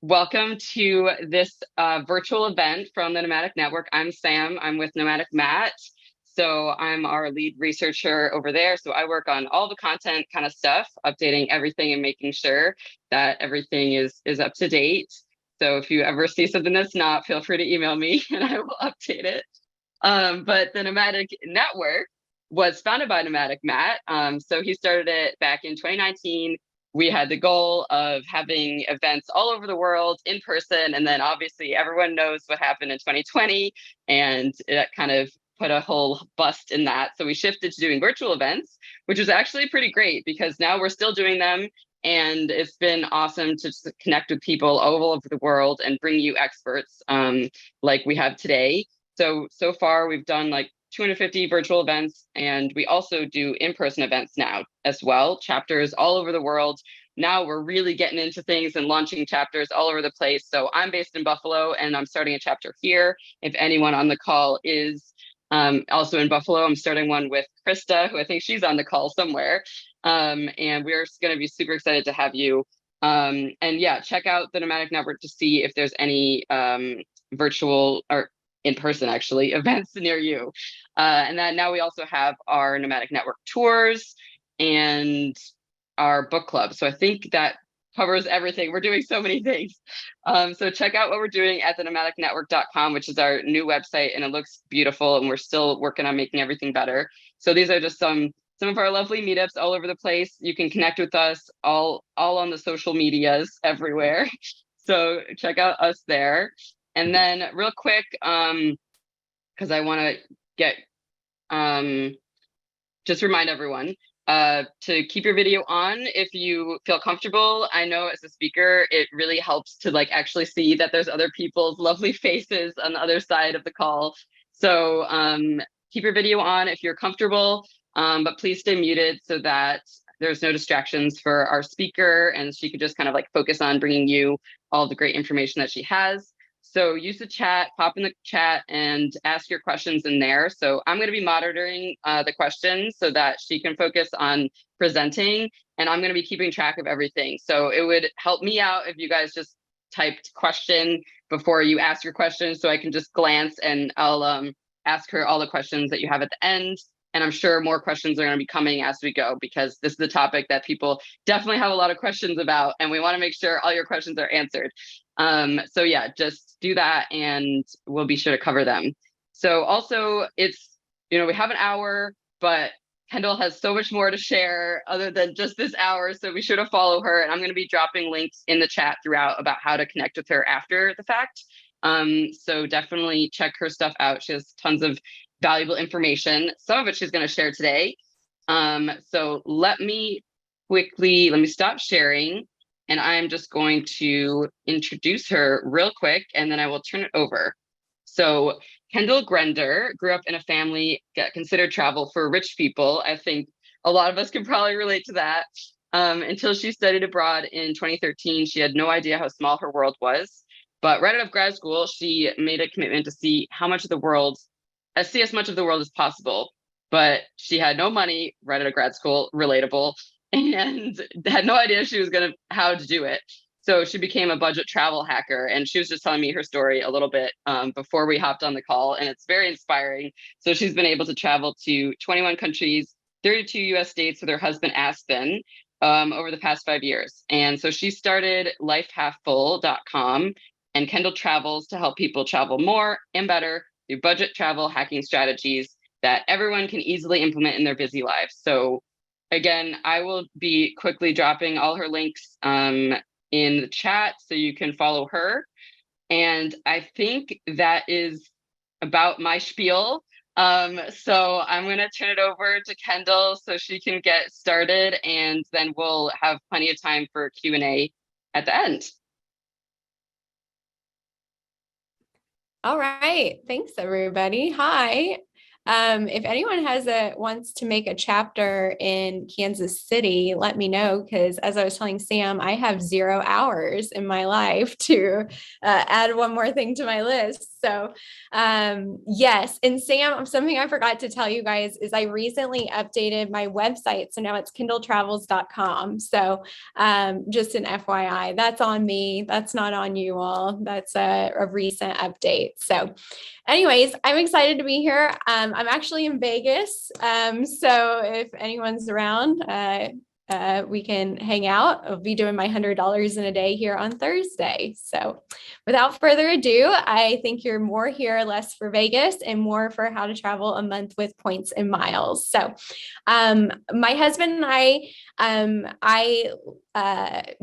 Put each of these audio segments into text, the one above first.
Welcome to this virtual event from the Nomadic Network. I'm Sam. I'm with Nomadic Matt. So I'm our lead researcher over there. So I work on all the content kind of stuff, updating everything and making sure that everything is up to date. So if you ever see something that's not, feel free to email me and I will update it. But the Nomadic Network was founded by Nomadic Matt. So he started it back in 2019. We had the goal of having events all over the world in person. And then obviously everyone knows what happened in 2020, and it kind of put a whole bust in that. So we shifted to doing virtual events, which was actually pretty great because now we're still doing them. And it's been awesome to just connect with people all over the world and bring you experts like we have today. So far we've done like 250 virtual events, and we also do in-person events now as well, chapters all over the world. Now we're really getting into things and launching chapters all over the place. So I'm based in Buffalo and I'm starting a chapter here. If anyone on the call is also in Buffalo, I'm starting one with Krista, who I think she's on the call somewhere. And we're going to be super excited to have you. And yeah, check out the Nomadic Network to see if there's any virtual or in person actually events near you. And then now we also have our Nomadic Network tours and our book club. So I think that covers everything. We're doing so many things. So check out what we're doing at the nomadicnetwork.com, which is our new website, and it looks beautiful, and we're still working on making everything better. So these are just some of our lovely meetups all over the place. You can connect with us all on the social medias everywhere. So check out us there. And then real quick, because I want to get just remind everyone to keep your video on if you feel comfortable. I know as a speaker, it really helps to like actually see that there's other people's lovely faces on the other side of the call. So keep your video on if you're comfortable, but please stay muted so that there's no distractions for our speaker, and she could just kind of like focus on bringing you all the great information that she has. So use the chat, pop in the chat and ask your questions in there. So I'm going to be monitoring the questions so that she can focus on presenting, and I'm going to be keeping track of everything. So it would help me out if you guys just typed question before you ask your question, so I can just glance and I'll ask her all the questions that you have at the end. And I'm sure more questions are going to be coming as we go, because this is the topic that people definitely have a lot of questions about, and we want to make sure all your questions are answered. So yeah, just do that and we'll be sure to cover them. So also it's, we have an hour, but Kendyl has so much more to share other than just this hour. So be sure to follow her. And I'm going to be dropping links in the chat throughout about how to connect with her after the fact. So definitely check her stuff out. She has tons of valuable information. Some of it she's going to share today. So let me stop sharing. And I'm just going to introduce her real quick, and then I will turn it over. So Kendyl Grender grew up in a family that considered travel for rich people. I think a lot of us can probably relate to that. Until she studied abroad in 2013, she had no idea how small her world was. But right out of grad school, she made a commitment to see as much of the world as possible. But she had no money right out of grad school, relatable, and had no idea she was how to do it. So she became a budget travel hacker, and she was just telling me her story a little bit before we hopped on the call, and it's very inspiring. So she's been able to travel to 21 countries, 32 US states with her husband Aspen over the past 5 years. And so she started lifehalffull.com, and Kendyl travels to help people travel more and better through budget travel hacking strategies that everyone can easily implement in their busy lives. So again, I will be quickly dropping all her links in the chat so you can follow her. And I think that is about my spiel. So I'm going to turn it over to Kendyl so she can get started, and then we'll have plenty of time for Q&A at the end. All right. Thanks, everybody. Hi. If anyone wants to make a chapter in Kansas City, let me know, because as I was telling Sam, I have 0 hours in my life to add one more thing to my list. So yes, and Sam, something I forgot to tell you guys is I recently updated my website. So now it's kindletravels.com. So just an FYI, that's on me. That's not on you all. That's a recent update. So anyways, I'm excited to be here. I'm actually in Vegas. So if anyone's around, we can hang out. I'll be doing my $100 in a day here on Thursday. So without further ado, I think you're more here, less for Vegas and more for how to travel a month with points and miles. So my husband and I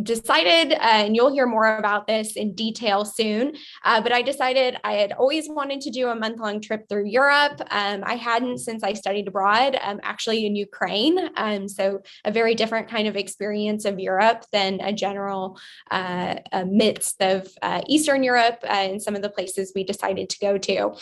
decided, and you'll hear more about this in detail soon, but I decided I had always wanted to do a month-long trip through Europe. I hadn't since I studied abroad, actually in Ukraine. So a very different kind of experience of Europe than a general midst of Eastern Europe and some of the places we decided to go to.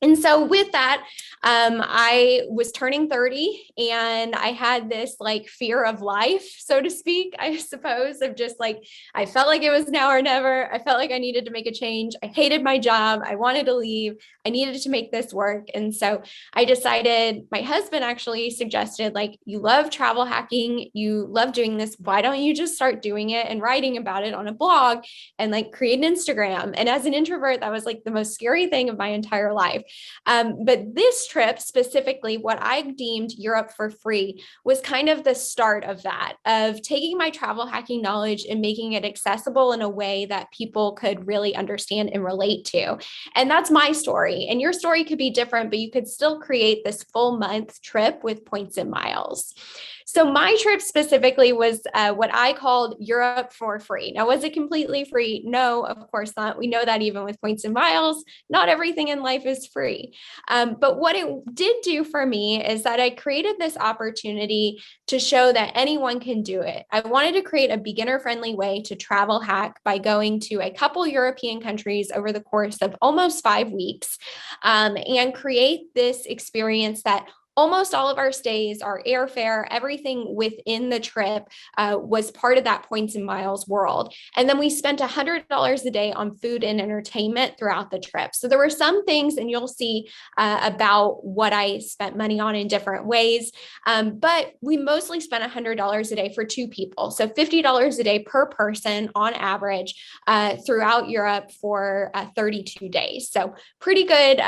And so with that, I was turning 30 and I had this like fear of life, so to speak, I suppose, of just like, I felt like it was now or never. I felt like I needed to make a change. I hated my job. I wanted to leave. I needed to make this work. And so I decided, my husband actually suggested, like, you love travel hacking. You love doing this. Why don't you just start doing it and writing about it on a blog and like create an Instagram? And as an introvert, that was like the most scary thing of my entire life. But this trip specifically, what I deemed Europe for free, was kind of the start of that, of taking my travel hacking knowledge and making it accessible in a way that people could really understand and relate to. And that's my story. And your story could be different, but you could still create this full month trip with points and miles. So my trip specifically was what I called Europe for free. Now, was it completely free? No, of course not. We know that even with points and miles, not everything in life is free. But what it did do for me is that I created this opportunity to show that anyone can do it. I wanted to create a beginner-friendly way to travel hack by going to a couple European countries over the course of almost 5 weeks, and create this experience that almost all of our stays, our airfare, everything within the trip was part of that points and miles world. And then we spent $100 a day on food and entertainment throughout the trip. So there were some things, and you'll see about what I spent money on in different ways. But we mostly spent $100 a day for 2 people. So $50 a day per person on average throughout Europe for 32 days. So pretty good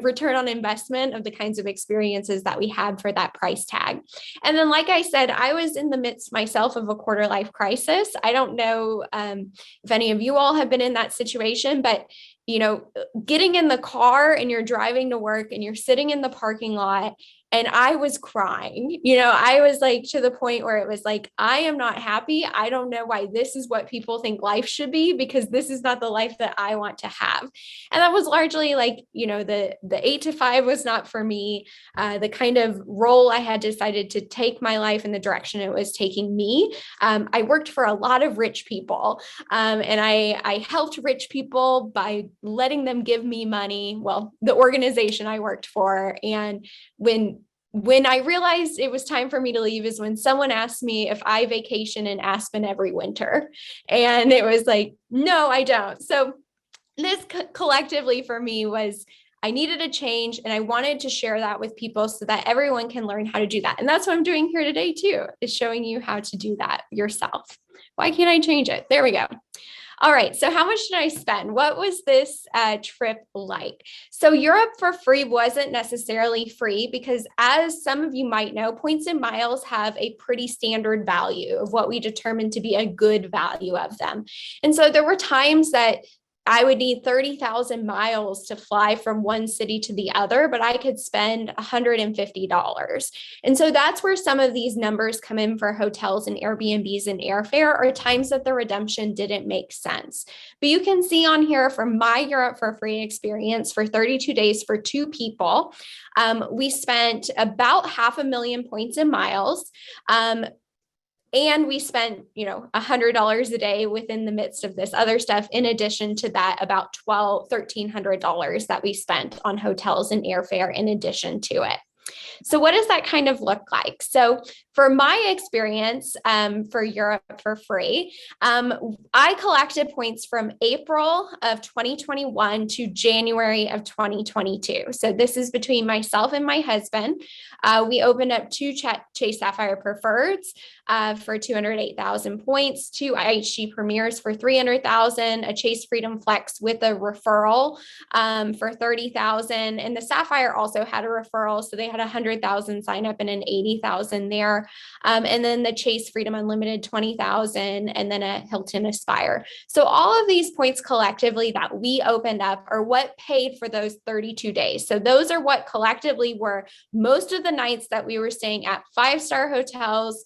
return on investment of the kinds of experiences that we had for that price tag. And then, like I said, I was in the midst myself of a quarter life crisis. I don't know if any of you all have been in that situation, but you know, getting in the car and you're driving to work and you're sitting in the parking lot, and I was crying. You know, I was like to the point where it was like, I am not happy. I don't know why this is what people think life should be, because this is not the life that I want to have. And that was largely like, you know, the 8 to 5 was not for me. The kind of role I had decided to take my life in the direction it was taking me. I worked for a lot of rich people, and I helped rich people by letting them give me money. Well, the organization I worked for. And when I realized it was time for me to leave is when someone asked me if I vacation in Aspen every winter. And it was like, no, I don't. So this collectively for me was, I needed a change, and I wanted to share that with people so that everyone can learn how to do that. And that's what I'm doing here today too, is showing you how to do that yourself. Why can't I change it? There we go. All right, so how much did I spend? What was this trip like? So Europe for free wasn't necessarily free, because as some of you might know, points and miles have a pretty standard value of what we determine to be a good value of them. And so there were times that I would need 30,000 miles to fly from one city to the other, but I could spend $150. And so that's where some of these numbers come in for hotels and Airbnbs and airfare, or times that the redemption didn't make sense. But you can see on here from my Europe for free experience for 32 days for 2 people, we spent about 500,000 points and miles. And we spent, $100 a day within the midst of this other stuff. In addition to that, about $1,300 that we spent on hotels and airfare in addition to it. So what does that kind of look like? So for my experience for Europe for free, I collected points from April of 2021 to January of 2022. So this is between myself and my husband. We opened up two Chase Sapphire Preferreds for 208,000 points, two IHG Premiers for 300,000, a Chase Freedom Flex with a referral for 30,000. And the Sapphire also had a referral. So they had 100,000 sign up and an 80,000 there. And then the Chase Freedom Unlimited 20,000 and then a Hilton Aspire. So all of these points collectively that we opened up are what paid for those 32 days. So those are what collectively were most of the nights that we were staying at 5-star hotels,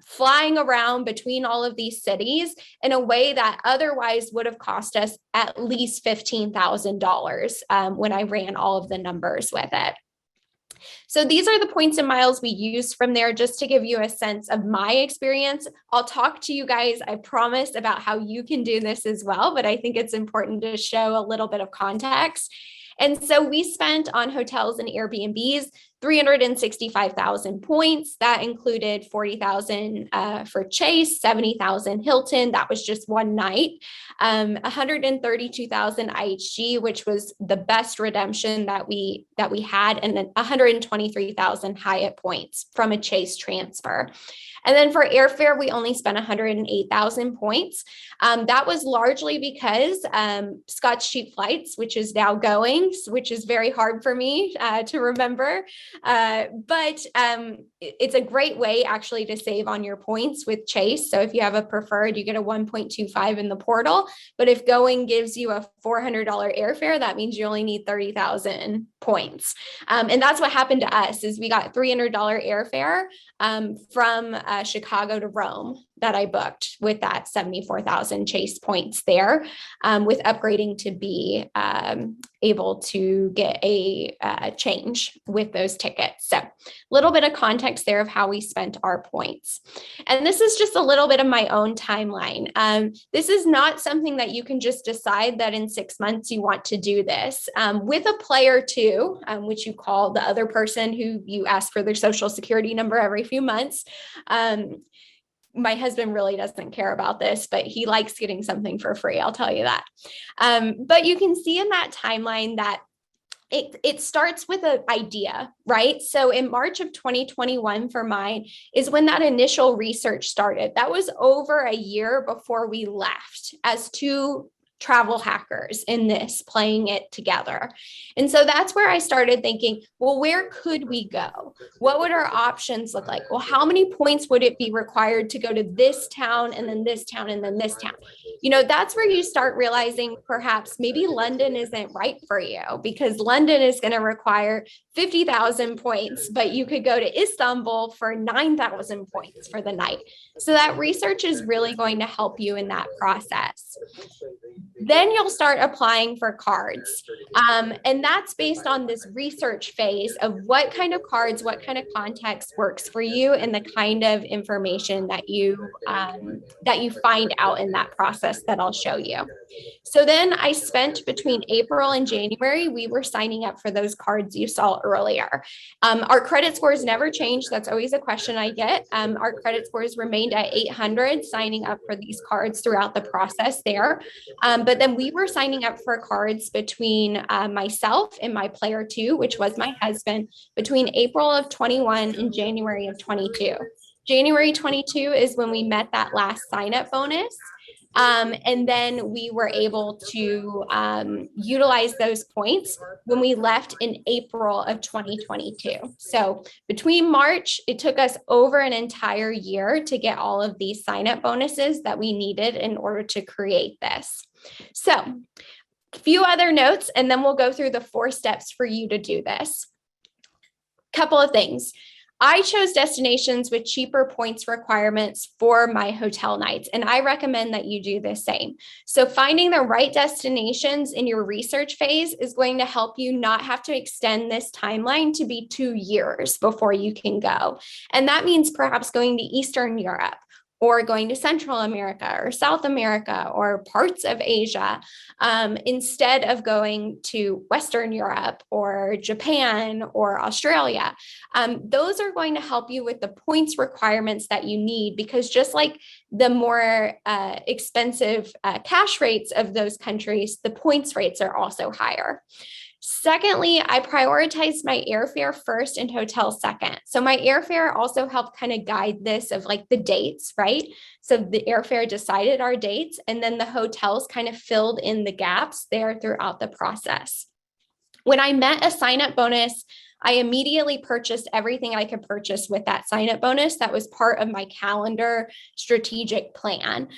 flying around between all of these cities in a way that otherwise would have cost us at least $15,000 when I ran all of the numbers with it. So these are the points and miles we use from there, just to give you a sense of my experience. I'll talk to you guys, I promise, about how you can do this as well, but I think it's important to show a little bit of context. And so we spent on hotels and Airbnbs 365,000 points. That included 40,000 for Chase, 70,000 Hilton. That was just one night. 132,000 IHG, which was the best redemption that we had, and then 123,000 Hyatt points from a Chase transfer. And then for airfare, we only spent 108,000 points. That was largely because Scott's Cheap Flights, which is now going, which is very hard for me to remember. But it's a great way actually to save on your points with Chase. So if you have a preferred, you get a 1.25 in the portal. But if Going gives you a $400 airfare, that means you only need 30,000 points. And that's what happened to us, is we got $300 airfare from Chicago to Rome that I booked with that 74,000 Chase points there, with upgrading to be able to get a change with those tickets. So a little bit of context there of how we spent our points. And this is just a little bit of my own timeline. This is not something that you can just decide that in 6 months you want to do this. With a player too, which you call the other person who you ask for their social security number every few months. My husband really doesn't care about this, but he likes getting something for free. I'll tell you that. But you can see in that timeline that it starts with an idea, right? So in March of 2021 for mine is when that initial research started. That was over a year before we left as two travel hackers in this, playing it together. And so that's where I started thinking, well, where could we go? What would our options look like? Well, how many points would it be required to go to this town and then this town and then this town? That's where you start realizing perhaps maybe London isn't right for you, because London is going to require 50,000 points, but you could go to Istanbul for 9,000 points for the night. So that research is really going to help you in that process. Then you'll start applying for cards. And that's based on this research phase of what kind of cards, what kind of context works for you, and the kind of information that you find out in that process that I'll show you. So then I spent between April and January, we were signing up for those cards you saw earlier. Our credit scores never changed. That's always a question I get. Our credit scores remained at 800, signing up for these cards throughout the process there. But then we were signing up for cards between myself and my player two, which was my husband, between April of 21 and January of 22. January 22 is when we met that last sign up bonus. And then we were able to utilize those points when we left in April of 2022. So between March, it took us over an entire year to get all of these sign-up bonuses that we needed in order to create this. So a few other notes, and then we'll go through the 4 steps for you to do this. Couple of things. I chose destinations with cheaper points requirements for my hotel nights, and I recommend that you do the same. So finding the right destinations in your research phase is going to help you not have to extend this timeline to be 2 years before you can go. And that means perhaps going to Eastern Europe, or going to Central America or South America or parts of Asia, instead of going to Western Europe or Japan or Australia. Those are going to help you with the points requirements that you need, because just like the more expensive cash rates of those countries, the points rates are also higher. Secondly, I prioritized my airfare first and hotel second. So my airfare also helped kind of guide this of like the dates, right? So the airfare decided our dates, and then the hotels kind of filled in the gaps there throughout the process. When I met a sign-up bonus, I immediately purchased everything I could purchase with that sign-up bonus. That was part of my calendar strategic plan.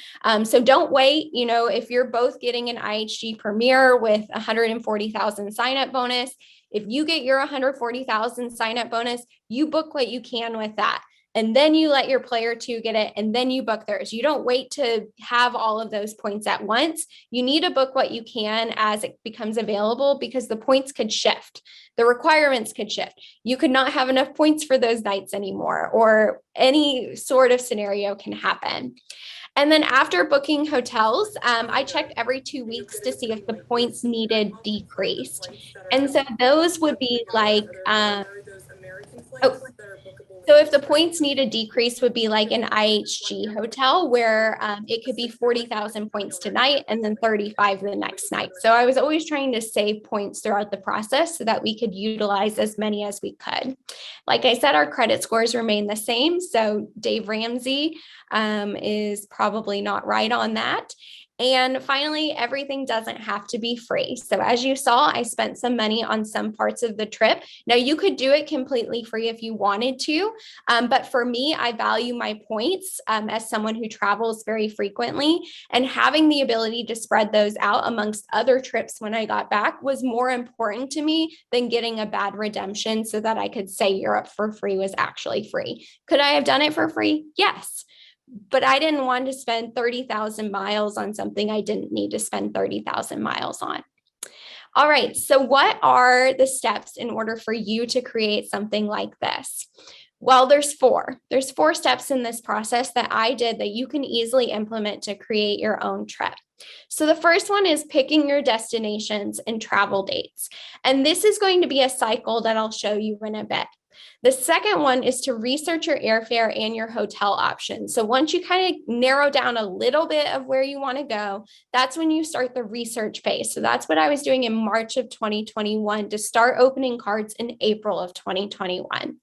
So don't wait. If you're both getting an IHG Premier with 140,000 sign-up bonus, if you get your 140,000 sign-up bonus, you book what you can with that. And then you let your player two get it, and then you book theirs. You don't wait to have all of those points at once. You need to book what you can as it becomes available, because the points could shift. The requirements could shift. You could not have enough points for those nights anymore, or any sort of scenario can happen. And then after booking hotels, I checked every 2 weeks to see if the points needed decreased. And so those would be like, oh, so if the points need a decrease, would be like an IHG hotel where it could be 40,000 points tonight and then 35 the next night. So I was always trying to save points throughout the process so that we could utilize as many as we could. Like I said, our credit scores remain the same. So Dave Ramsey is probably not right on that. And finally, everything doesn't have to be free. So as you saw, I spent some money on some parts of the trip. Now you could do it completely free if you wanted to. But for me, I value my points as someone who travels very frequently, and having the ability to spread those out amongst other trips when I got back was more important to me than getting a bad redemption so that I could say Europe for free was actually free. Could I have done it for free? Yes. But I didn't want to spend 30,000 miles on something I didn't need to spend 30,000 miles on. All right, so what are the steps in order for you to create something like this? Well, there's four. There's 4 steps in this process that I did that you can easily implement to create your own trip. So the first one is picking your destinations and travel dates. And this is going to be a cycle that I'll show you in a bit. The second one is to research your airfare and your hotel options. So once you kind of narrow down a little bit of where you want to go, that's when you start the research phase. So that's what I was doing in March of 2021 to start opening cards in April of 2021.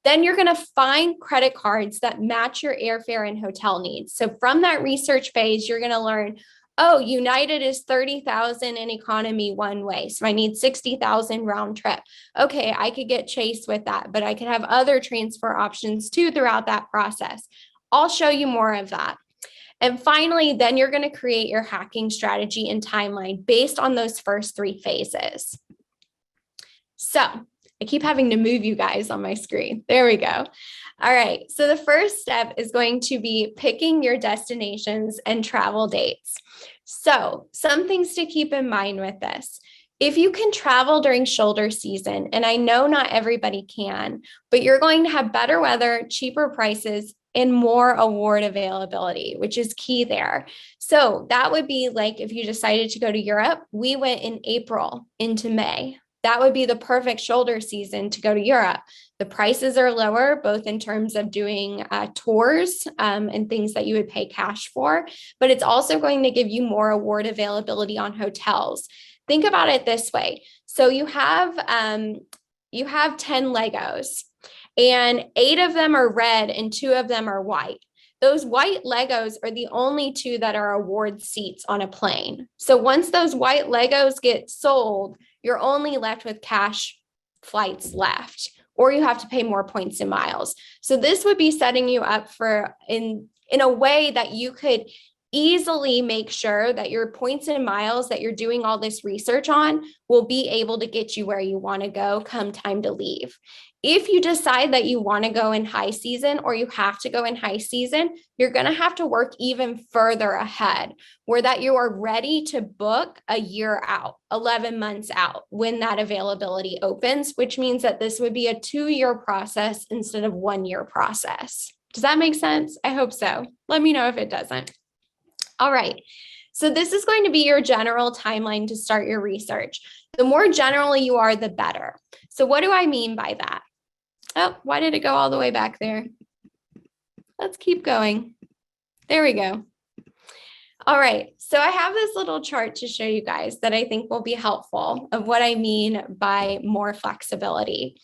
Then you're going to find credit cards that match your airfare and hotel needs. So from that research phase, you're going to learn, oh, United is 30,000 in economy one way. So I need 60,000 round trip. Okay, I could get Chase with that, but I could have other transfer options too throughout that process. I'll show you more of that. And finally, then you're going to create your hacking strategy and timeline based on those first 3 phases. So I keep having to move you guys on my screen. There we go. All right. So the first step is going to be picking your destinations and travel dates. So some things to keep in mind with this. If you can travel during shoulder season, and I know not everybody can, but you're going to have better weather, cheaper prices, and more award availability, which is key there. So that would be like if you decided to go to Europe, we went in April into May. That would be the perfect shoulder season to go to Europe. The prices are lower, both in terms of doing tours and things that you would pay cash for, but it's also going to give you more award availability on hotels. Think about it this way. So you have 10 Legos, and 8 of them are red and 2 of them are white. Those white Legos are the only 2 that are award seats on a plane. So once those white Legos get sold, you're only left with cash flights left, or you have to pay more points and miles. So this would be setting you up for in a way that you could easily make sure that your points and miles that you're doing all this research on will be able to get you where you want to go come time to leave. If you decide that you want to go in high season or you have to go in high season, you're going to have to work even further ahead where that you are ready to book a year out, 11 months out when that availability opens, which means that this would be a 2-year process instead of 1-year process. Does that make sense? I hope so. Let me know if it doesn't. All right. So this is going to be your general timeline to start your research. The more general you are, the better. So what do I mean by that? Oh, why did it go all the way back there? Let's keep going. There we go. All right. So I have this little chart to show you guys that I think will be helpful of what I mean by more flexibility.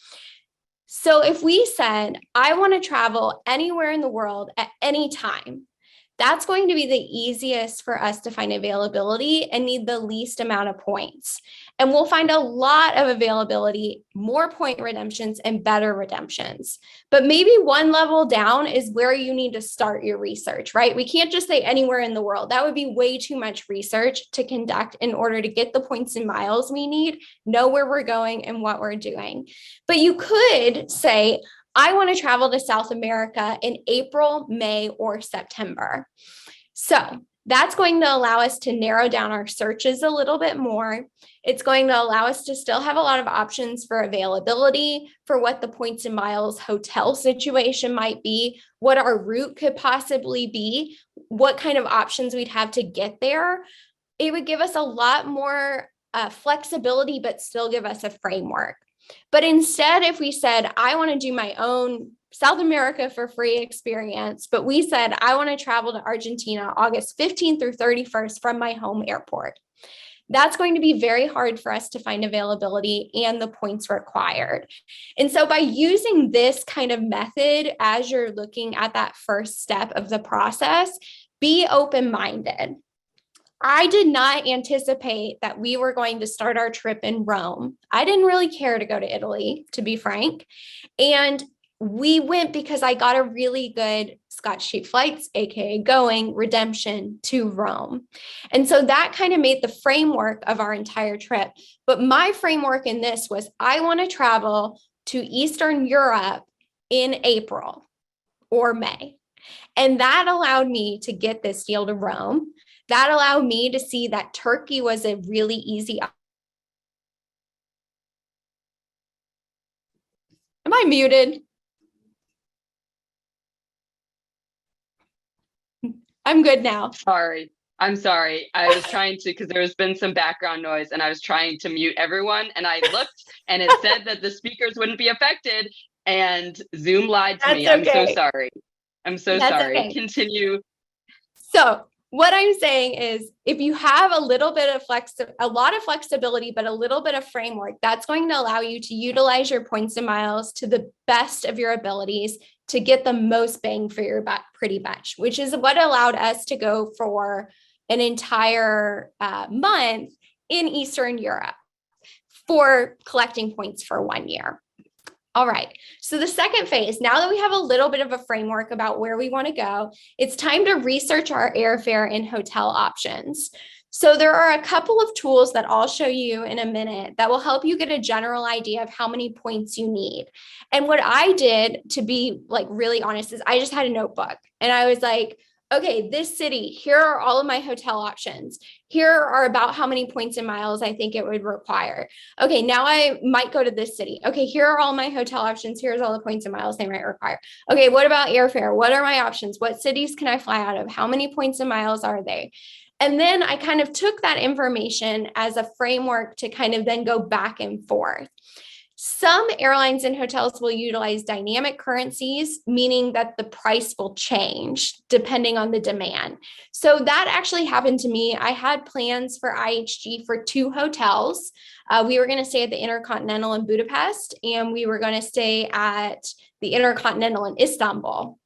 So if we said, I want to travel anywhere in the world at any time, that's going to be the easiest for us to find availability and need the least amount of points. And we'll find a lot of availability, more point redemptions and better redemptions. But maybe one level down is where you need to start your research, right? We can't just say anywhere in the world. That would be way too much research to conduct in order to get the points and miles we need, know where we're going and what we're doing. But you could say, I want to travel to South America in April, May, or September. So that's going to allow us to narrow down our searches a little bit more. It's going to allow us to still have a lot of options for availability, for what the points and miles hotel situation might be, what our route could possibly be, what kind of options we'd have to get there. It would give us a lot more flexibility, but still give us a framework. But instead, if we said, I want to do my own South America for free experience, but we said, I want to travel to Argentina August 15th through 31st from my home airport, that's going to be very hard for us to find availability and the points required. And so by using this kind of method, as you're looking at that first step of the process, be open-minded. I did not anticipate that we were going to start our trip in Rome. I didn't really care to go to Italy, to be frank. And we went because I got a really good Scotch Cheap Flights, aka going redemption to Rome. And so that kind of made the framework of our entire trip. But my framework in this was I want to travel to Eastern Europe in April or May. And that allowed me to get this deal to Rome. That allowed me to see that Turkey was a really easy. Am I muted? I'm good now. Sorry. I'm sorry. I was trying to, because there's been some background noise and I was trying to mute everyone and I looked and it said that the speakers wouldn't be affected and Zoom lied to me. I'm so sorry. I'm so sorry. Okay. Continue. So what I'm saying is if you have a little bit of a lot of flexibility, but a little bit of framework, that's going to allow you to utilize your points and miles to the best of your abilities to get the most bang for your buck pretty much, which is what allowed us to go for an entire month in Eastern Europe for collecting points for 1 year. All right, so the second phase, now that we have a little bit of a framework about where we want to go, it's time to research our airfare and hotel options. So there are a couple of tools that I'll show you in a minute that will help you get a general idea of how many points you need. And what I did, to be like really honest, is I just had a notebook and I was like, okay, this city, here are all of my hotel options. Here are about how many points and miles I think it would require. Okay, now I might go to this city. Okay, here are all my hotel options. Here's all the points and miles they might require. Okay, what about airfare? What are my options? What cities can I fly out of? How many points and miles are they? And then I kind of took that information as a framework to kind of then go back and forth. Some airlines and hotels will utilize dynamic currencies, meaning that the price will change depending on the demand. So that actually happened to me. I had plans for IHG for 2 hotels. We were going to stay at the Intercontinental in Budapest, and we were going to stay at the Intercontinental in Istanbul.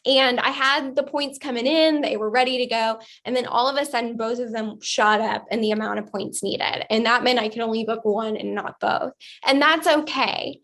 And I had the points coming in, they were ready to go. And then all of a sudden, both of them shot up in the amount of points needed. And that meant I could only book one and not both. And that's okay.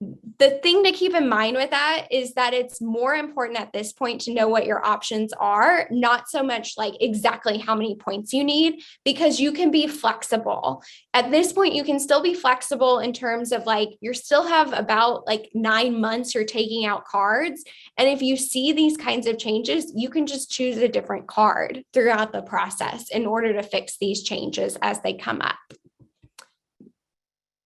The thing to keep in mind with that is that it's more important at this point to know what your options are, not so much like exactly how many points you need, because you can be flexible. At this point, you can still be flexible in terms of like, you still have about like 9 months you're taking out cards. And if you see these kinds of changes, you can just choose a different card throughout the process in order to fix these changes as they come up.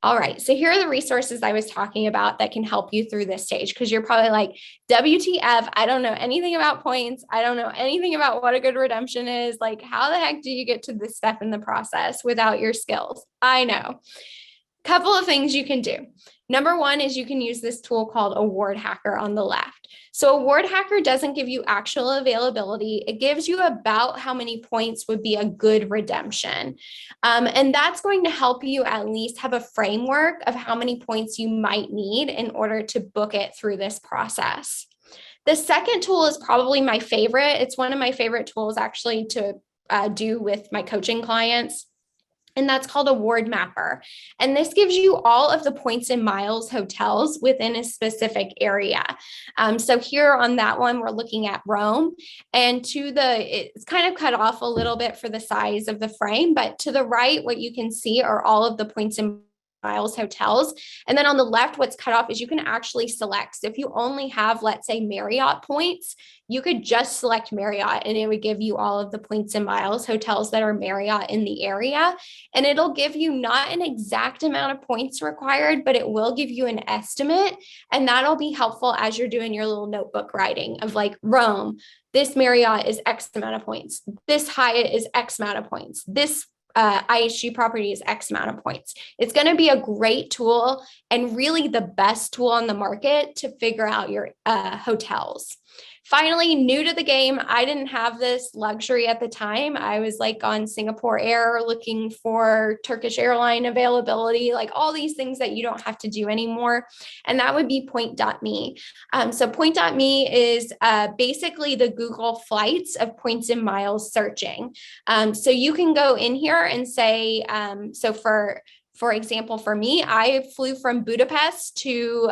All right, so here are the resources I was talking about that can help you through this stage, because you're probably like, WTF, I don't know anything about points. I don't know anything about what a good redemption is. Like, how the heck do you get to this step in the process without your skills? I know. Couple of things you can do. Number one is you can use this tool called Award Hacker on the left. So Award Hacker doesn't give you actual availability. It gives you about how many points would be a good redemption. And that's going to help you at least have a framework of how many points you might need in order to book it through this process. The second tool is probably my favorite. It's one of my favorite tools actually to do with my coaching clients. And that's called Award Mapper. And this gives you all of the points and miles hotels within a specific area. So here on that one, we're looking at Rome, and it's kind of cut off a little bit for the size of the frame, but to the right, what you can see are all of the points and miles hotels. And then on the left, what's cut off is you can actually select. So if you only have, let's say, Marriott points, you could just select Marriott and it would give you all of the points and miles hotels that are Marriott in the area. And it'll give you not an exact amount of points required, but it will give you an estimate. And that'll be helpful as you're doing your little notebook writing of like Rome, this Marriott is X amount of points. This Hyatt is X amount of points. This IHG property is X amount of points. It's going to be a great tool and really the best tool on the market to figure out your hotels. Finally, new to the game, I didn't have this luxury at the time. I was like on Singapore Air looking for Turkish airline availability, like all these things that you don't have to do anymore. And that would be point.me. So point.me is basically the Google flights of points and miles searching. So you can go in here and say, so for example, for me, I flew from Budapest to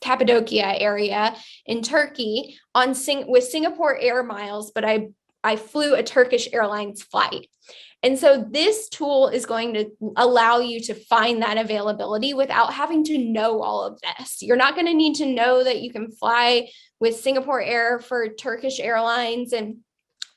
Cappadocia area in Turkey with Singapore Air miles, but I flew a Turkish Airlines flight. And so this tool is going to allow you to find that availability without having to know all of this. You're not going to need to know that you can fly with Singapore Air for Turkish Airlines and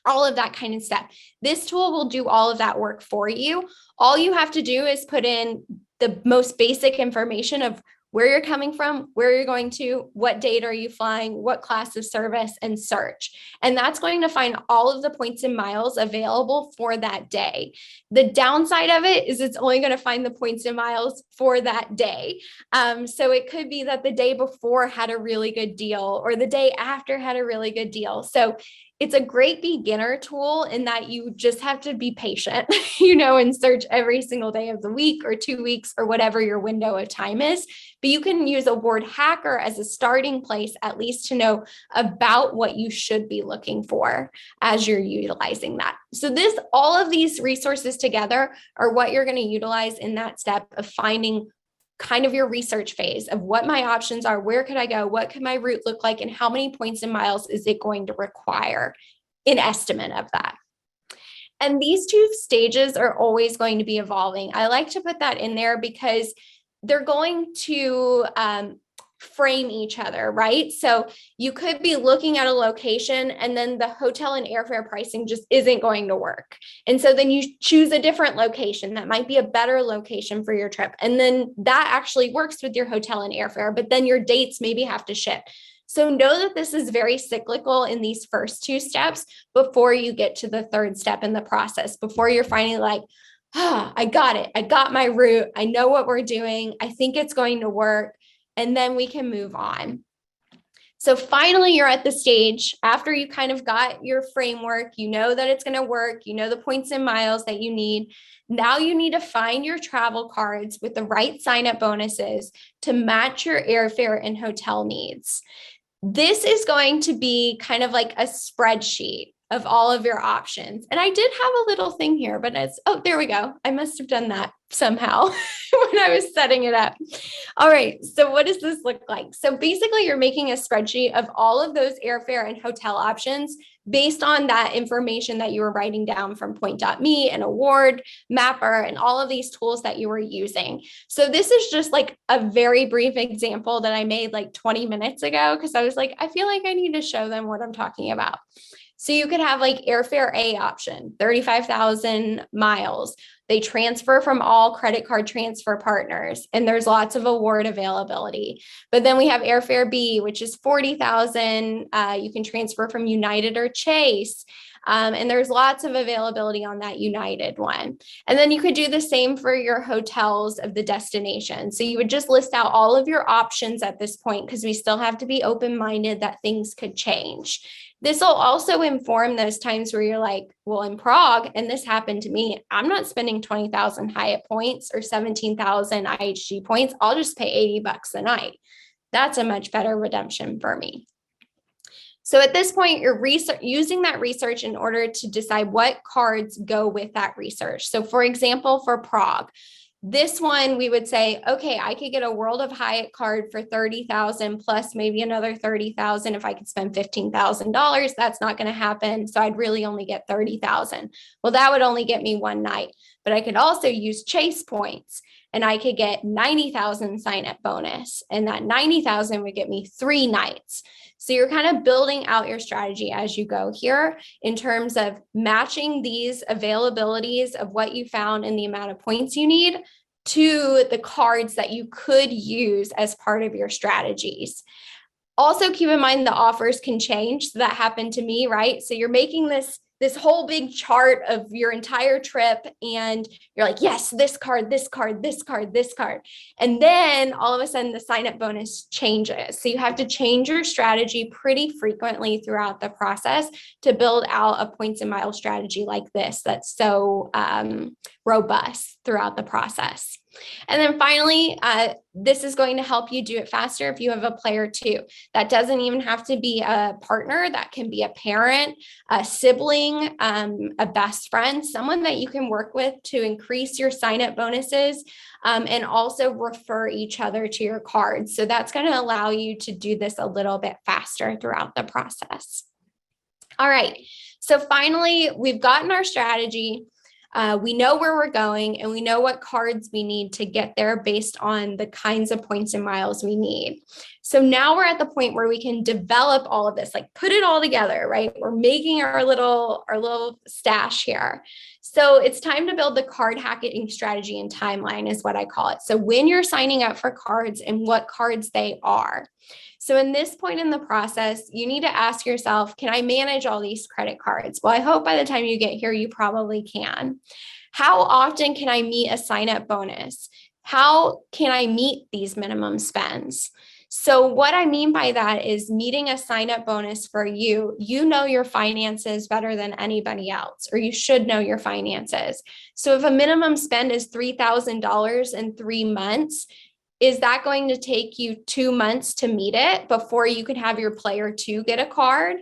all of that kind of stuff. This tool will do all of that work for you. All you have to do is put in the most basic information of where you're coming from, where you're going to, what date are you flying, what class of service, and search. And that's going to find all of the points and miles available for that day. The downside of it is it's only going to find the points and miles for that day. So it could be that the day before had a really good deal or the day after had a really good deal. So it's a great beginner tool in that you just have to be patient, and search every single day of the week or 2 weeks or whatever your window of time is. But you can use Award Hacker as a starting place, at least to know about what you should be looking for as you're utilizing that. So all of these resources together are what you're going to utilize in that step of finding kind of your research phase of what my options are, where could I go, what could my route look like, and how many points and miles is it going to require, an estimate of that. And these two stages are always going to be evolving. I like to put that in there because they're going to frame each other, right? So you could be looking at a location and then the hotel and airfare pricing just isn't going to work. And so then you choose a different location that might be a better location for your trip. And then that actually works with your hotel and airfare, but then your dates maybe have to shift. So know that this is very cyclical in these first two steps before you get to the third step in the process, before you're finally like, I got it. I got my route. I know what we're doing. I think it's going to work. And then we can move on. So finally, you're at the stage after you kind of got your framework, you know that it's going to work, you know the points and miles that you need. Now you need to find your travel cards with the right sign-up bonuses to match your airfare and hotel needs. This is going to be kind of like a spreadsheet. of all of your options. And I did have a little thing here, but oh, there we go. I must have done that somehow when I was setting it up. All right. So what does this look like? So basically you're making a spreadsheet of all of those airfare and hotel options based on that information that you were writing down from Point.me and Award Mapper and all of these tools that you were using. So this is just like a very brief example that I made like 20 minutes ago, because I was like, I feel like I need to show them what I'm talking about. So you could have like airfare A option, 35,000 miles. They transfer from all credit card transfer partners, and there's lots of award availability. But then we have airfare B, which is 40,000. You can transfer from United or Chase. And there's lots of availability on that United one. And then you could do the same for your hotels of the destination. So you would just list out all of your options at this point, because we still have to be open-minded that things could change. This will also inform those times where you're like, well, in Prague, and this happened to me, I'm not spending 20,000 Hyatt points or 17,000 IHG points. I'll just pay $80 a night. That's a much better redemption for me. So at this point, you're using that research in order to decide what cards go with that research. So for example, for Prague, this one, we would say, okay, I could get a World of Hyatt card for 30,000 plus maybe another 30,000 if I could spend $15,000. That's not going to happen. So I'd really only get 30,000. Well, that would only get me one night, but I could also use Chase points and I could get 90,000 sign up bonus. And that 90,000 would get me 3 nights. So you're kind of building out your strategy as you go here in terms of matching these availabilities of what you found and the amount of points you need to the cards that you could use as part of your strategies. Also keep in mind the offers can change. So that happened to me, right? So you're making this whole big chart of your entire trip and you're like, yes, this card, this card, this card, this card. And then all of a sudden the sign up bonus changes. So you have to change your strategy pretty frequently throughout the process to build out a points and miles strategy like this that's so robust throughout the process. And then finally, this is going to help you do it faster if you have a player too. That doesn't even have to be a partner. That can be a parent, a sibling, a best friend, someone that you can work with to increase your sign-up bonuses and also refer each other to your cards. So that's going to allow you to do this a little bit faster throughout the process. All right. So finally, we've gotten our strategy. We know where we're going and we know what cards we need to get there based on the kinds of points and miles we need. So now we're at the point where we can develop all of this, like put it all together, right? We're making our little stash here. So it's time to build the card hacking strategy and timeline is what I call it. So when you're signing up for cards and what cards they are. So in this point in the process, you need to ask yourself, can I manage all these credit cards? Well, I hope by the time you get here, you probably can. How often can I meet a sign-up bonus? How can I meet these minimum spends? So what I mean by that is meeting a sign-up bonus for you. You know your finances better than anybody else, or you should know your finances. So if a minimum spend is $3,000 in 3 months, is that going to take you 2 months to meet it before you can have your player 2 get a card?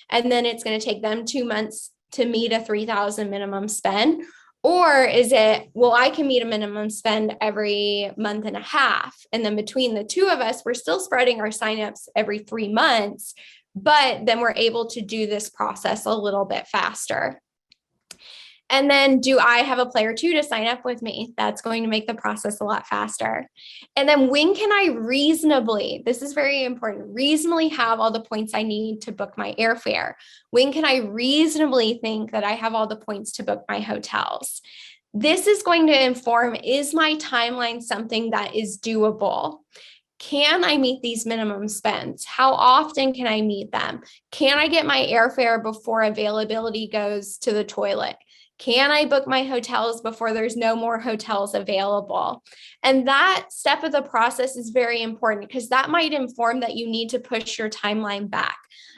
And then it's going to take them 2 months to meet a 3,000 minimum spend? Or is it, well, I can meet a minimum spend every month and a half. And then between the two of us, we're still spreading our signups every 3 months, but then we're able to do this process a little bit faster. And then do I have a player 2 to sign up with me? That's going to make the process a lot faster. And then when can I reasonably, this is very important, reasonably have all the points I need to book my airfare? When can I reasonably think that I have all the points to book my hotels? This is going to inform, is my timeline something that is doable? Can I meet these minimum spends? How often can I meet them? Can I get my airfare before availability goes to the toilet? Can I book my hotels before there's no more hotels available? And that step of the process is very important because that might inform that you need to push your timeline back.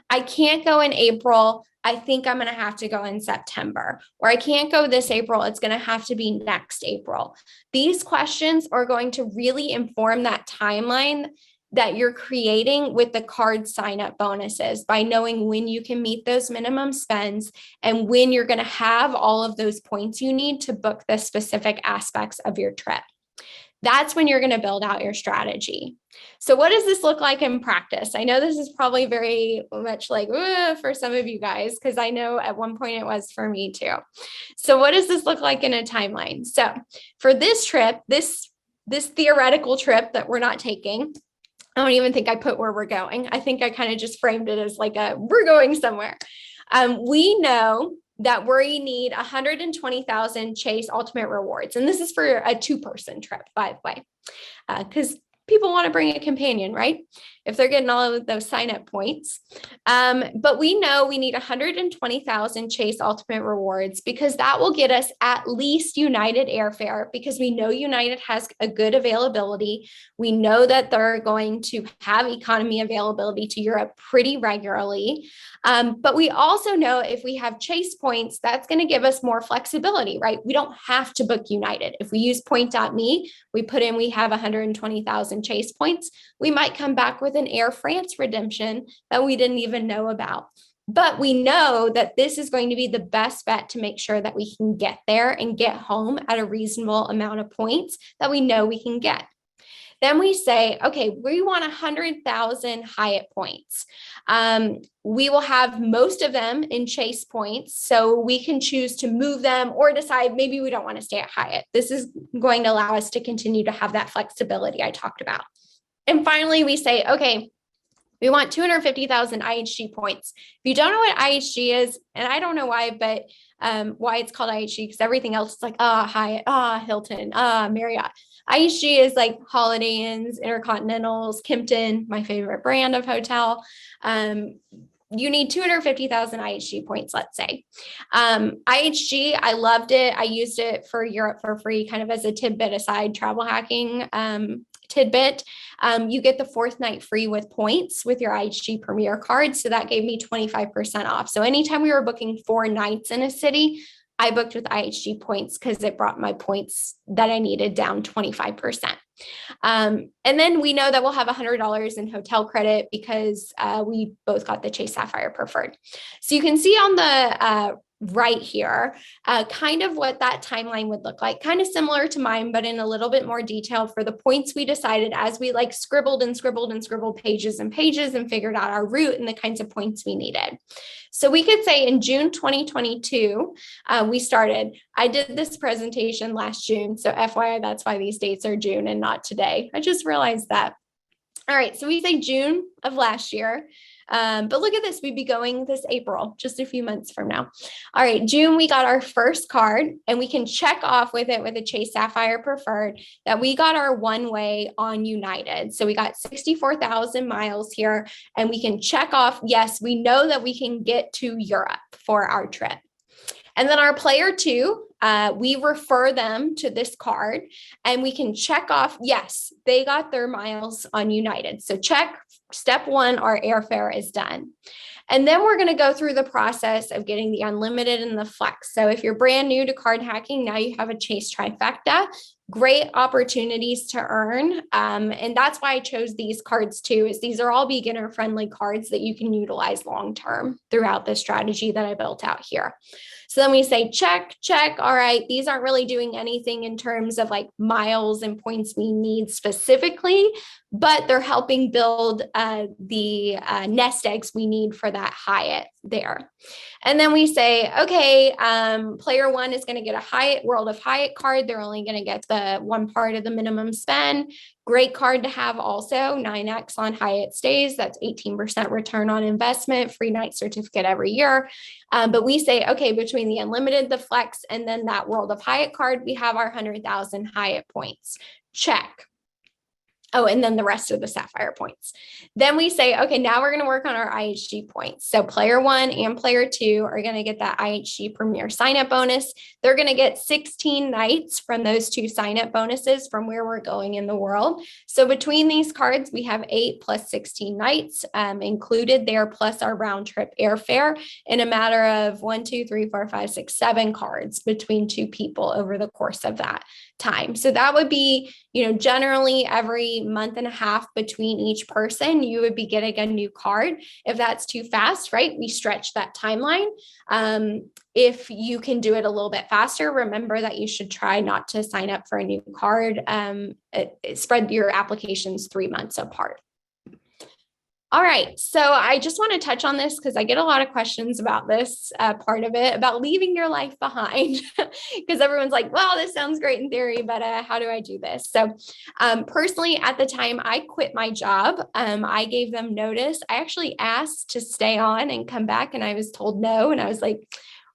I can't go in April. I think I'm going to have to go in September, or I can't go this April. It's going to have to be next April. These questions are going to really inform that timeline that you're creating with the card sign up bonuses by knowing when you can meet those minimum spends and when you're going to have all of those points you need to book the specific aspects of your trip. That's when you're going to build out your strategy. So what does this look like in practice? I know this is probably very much like for some of you guys, because I know at one point it was for me too. So what does this look like in a timeline? So for this trip, this theoretical trip that we're not taking, I don't even think I put where we're going. I think I kind of just framed it as like we're going somewhere. We know that we need 120,000 Chase Ultimate Rewards. And this is for a 2-person trip, by the way, because people want to bring a companion, right? If they're getting all of those sign-up points. But we know we need 120,000 Chase Ultimate Rewards because that will get us at least United airfare, because we know United has a good availability. We know that they're going to have economy availability to Europe pretty regularly. But we also know if we have Chase points, that's going to give us more flexibility, right? We don't have to book United. If we use point.me, we put in, we have 120,000 Chase points. We might come back with an Air France redemption that we didn't even know about. But we know that this is going to be the best bet to make sure that we can get there and get home at a reasonable amount of points that we know we can get. Then we say, okay, we want 100,000 Hyatt points. We will have most of them in Chase points, so we can choose to move them or decide maybe we don't want to stay at Hyatt. This is going to allow us to continue to have that flexibility I talked about. And finally, we say, okay, we want 250,000 IHG points. If you don't know what IHG is, and I don't know why, but why it's called IHG, because everything else is like, Hyatt, Hilton, Marriott. IHG is like Holiday Inns, Intercontinentals, Kimpton, my favorite brand of hotel. You need 250,000 IHG points, let's say. IHG, I loved it. I used it for Europe for free, kind of as a tidbit aside, travel hacking tidbit. You get the 4th night free with points with your IHG Premier card. So that gave me 25% off. So anytime we were booking 4 nights in a city, I booked with IHG points because it brought my points that I needed down 25%. And then we know that we'll have $100 in hotel credit because we both got the Chase Sapphire Preferred. So you can see on the right here, kind of what that timeline would look like, kind of similar to mine, but in a little bit more detail for the points we decided as we like scribbled pages and pages and figured out our route and the kinds of points we needed. So we could say in June 2022, we started. I did this presentation last June. So FYI, that's why these dates are June and not today. I just realized that. All right, so we say June of last year. But look at this, we'd be going this April, just a few months from now. All right, June, we got our first card and we can check off with it with a Chase Sapphire Preferred that we got our one-way on United. So we got 64,000 miles here and we can check off, yes, we know that we can get to Europe for our trip. And then our player 2, we refer them to this card and we can check off, yes, they got their miles on United. So check step 1, our airfare is done. And then we're going to go through the process of getting the unlimited and the flex. So if you're brand new to card hacking, now you have a Chase trifecta, great opportunities to earn. And that's why I chose these cards too, is these are all beginner friendly cards that you can utilize long-term throughout the strategy that I built out here. So then we say, check. All right, these aren't really doing anything in terms of like miles and points we need specifically, but they're helping build the nest eggs we need for that Hyatt there. And then we say, okay, player 1 is going to get a Hyatt World of Hyatt card. They're only going to get the one part of the minimum spend. Great card to have also, 9x on Hyatt stays. That's 18% return on investment, free night certificate every year. But we say, okay, between the unlimited, the flex, and then that World of Hyatt card, we have our 100,000 Hyatt points. Check. Oh, and then the rest of the Sapphire points. Then we say, okay, now we're going to work on our IHG points. So player 1 and player 2 are going to get that IHG Premier sign-up bonus. They're going to get 16 nights from those 2 sign-up bonuses from where we're going in the world. So between these cards, we have 8 plus 16 nights included there, plus our round trip airfare in a matter of 1, 2, 3, 4, 5, 6, 7 cards between 2 people over the course of that time. So that would be, generally every every month and a half between each person, you would be getting a new card. If that's too fast, right, we stretch that timeline. If you can do it a little bit faster, remember that you should try not to sign up for a new card. Spread your applications 3 months apart. All right, so I just want to touch on this because I get a lot of questions about this part of it, about leaving your life behind, because everyone's like, well, this sounds great in theory, but how do I do this? So personally, at the time I quit my job, I gave them notice. I actually asked to stay on and come back, and I was told no. And I was like,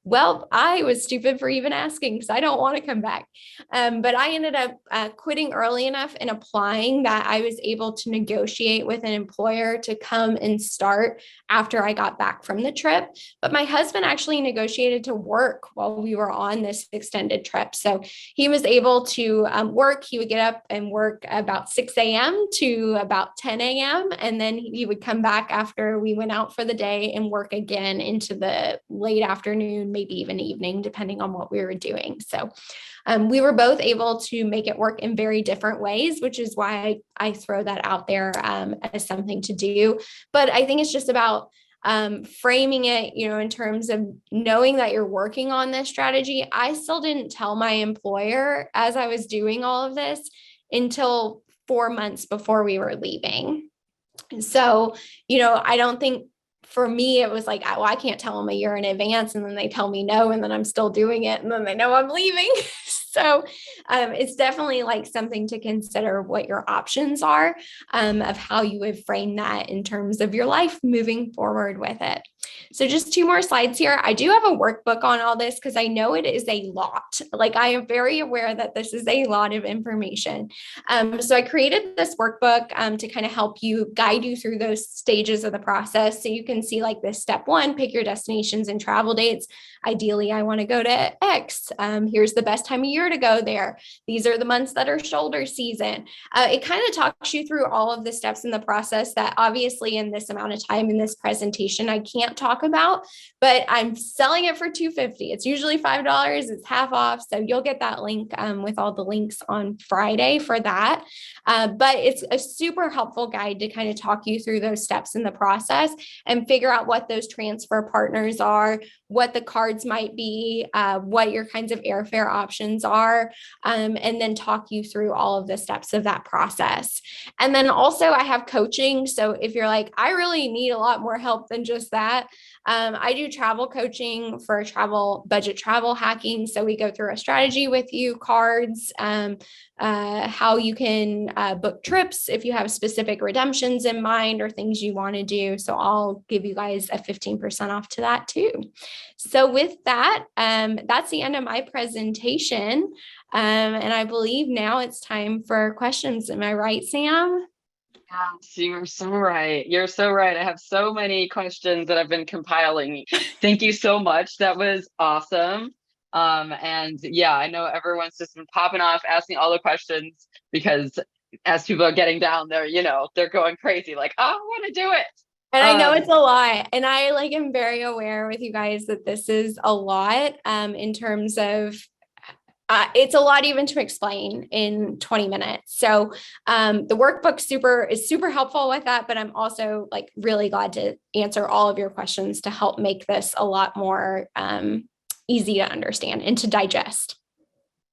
well, I was stupid for even asking because I don't want to come back. But I ended up quitting early enough and applying that I was able to negotiate with an employer to come and start after I got back from the trip. But my husband actually negotiated to work while we were on this extended trip. So he was able to work. He would get up and work about 6 a.m. to about 10 a.m. And then he would come back after we went out for the day and work again into the late afternoon, maybe even evening, depending on what we were doing. So we were both able to make it work in very different ways, which is why I throw that out there as something to do. But I think it's just about framing it, in terms of knowing that you're working on this strategy. I still didn't tell my employer as I was doing all of this until 4 months before we were leaving. So, I don't think, for me, it was like, well, I can't tell them a year in advance, and then they tell me no, and then I'm still doing it, and then they know I'm leaving. So it's definitely like something to consider what your options are, of how you would frame that in terms of your life moving forward with it. So just 2 more slides here. I do have a workbook on all this because I know it is a lot. Like, I am very aware that this is a lot of information. So I created this workbook to kind of help you, guide you through those stages of the process. So you can see, like, this step 1, pick your destinations and travel dates. Ideally, I want to go to X. Here's the best time of year to go there. These are the months that are shoulder season. It kind of talks you through all of the steps in the process that obviously in this amount of time in this presentation, I can't talk about, but I'm selling it for $250. It's usually $5. It's half off. So you'll get that link with all the links on Friday for that. But it's a super helpful guide to kind of talk you through those steps in the process and figure out what those transfer partners are, what the cards might be, what your kinds of airfare options are, and then talk you through all of the steps of that process. And then also I have coaching. So if you're like, I really need a lot more help than just that, I do travel coaching for budget travel hacking. So we go through a strategy with you, cards, how you can book trips if you have specific redemptions in mind or things you want to do. So I'll give you guys a 15% off to that too. So with that, that's the end of my presentation. And I believe now it's time for questions. Am I right, Sam? Yes, you're so right. You're so right. I have so many questions that I've been compiling. Thank you so much. That was awesome. And yeah, I know everyone's just been popping off, asking all the questions, because as people are getting down there, they're going crazy, like, oh, I want to do it. And I know it's a lot. And I am very aware with you guys that this is a lot in terms of it's a lot even to explain in 20 minutes. So the workbook is super helpful with that, but I'm also really glad to answer all of your questions to help make this a lot more easy to understand and to digest.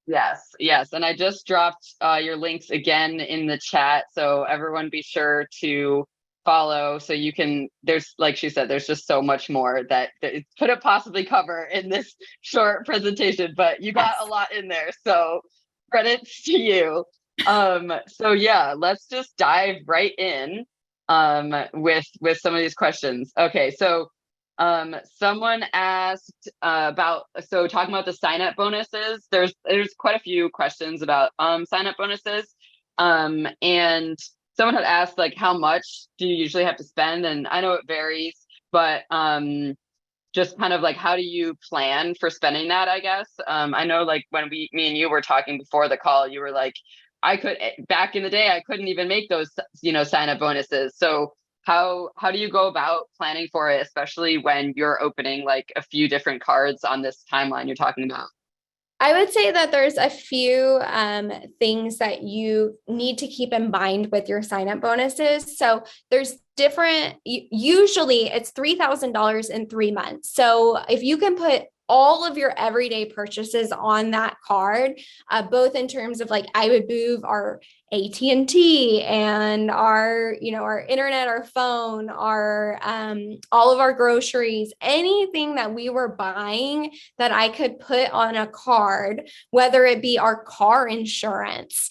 Yes. And I just dropped your links again in the chat. So everyone be sure to follow, so you can, there's, like she said, there's just so much more that it couldn't possibly cover in this short presentation, but you got a lot in there, so credits to you. So yeah, let's just dive right in with some of these questions. Okay, so someone asked about, so talking about the sign-up bonuses, there's quite a few questions about sign-up bonuses, and someone had asked, how much do you usually have to spend? And I know it varies, but just kind of how do you plan for spending that, I guess? I know when me and you were talking before the call, you were like, back in the day, I couldn't even make those, sign up bonuses. So how do you go about planning for it, especially when you're opening a few different cards on this timeline you're talking about? I would say that there's a few things that you need to keep in mind with your sign up bonuses. So there's different, usually it's $3,000 in 3 months. So if you can put all of your everyday purchases on that card, both in terms of like I would move our AT&T and our, our internet, our phone, our all of our groceries, anything that we were buying that I could put on a card, whether it be our car insurance,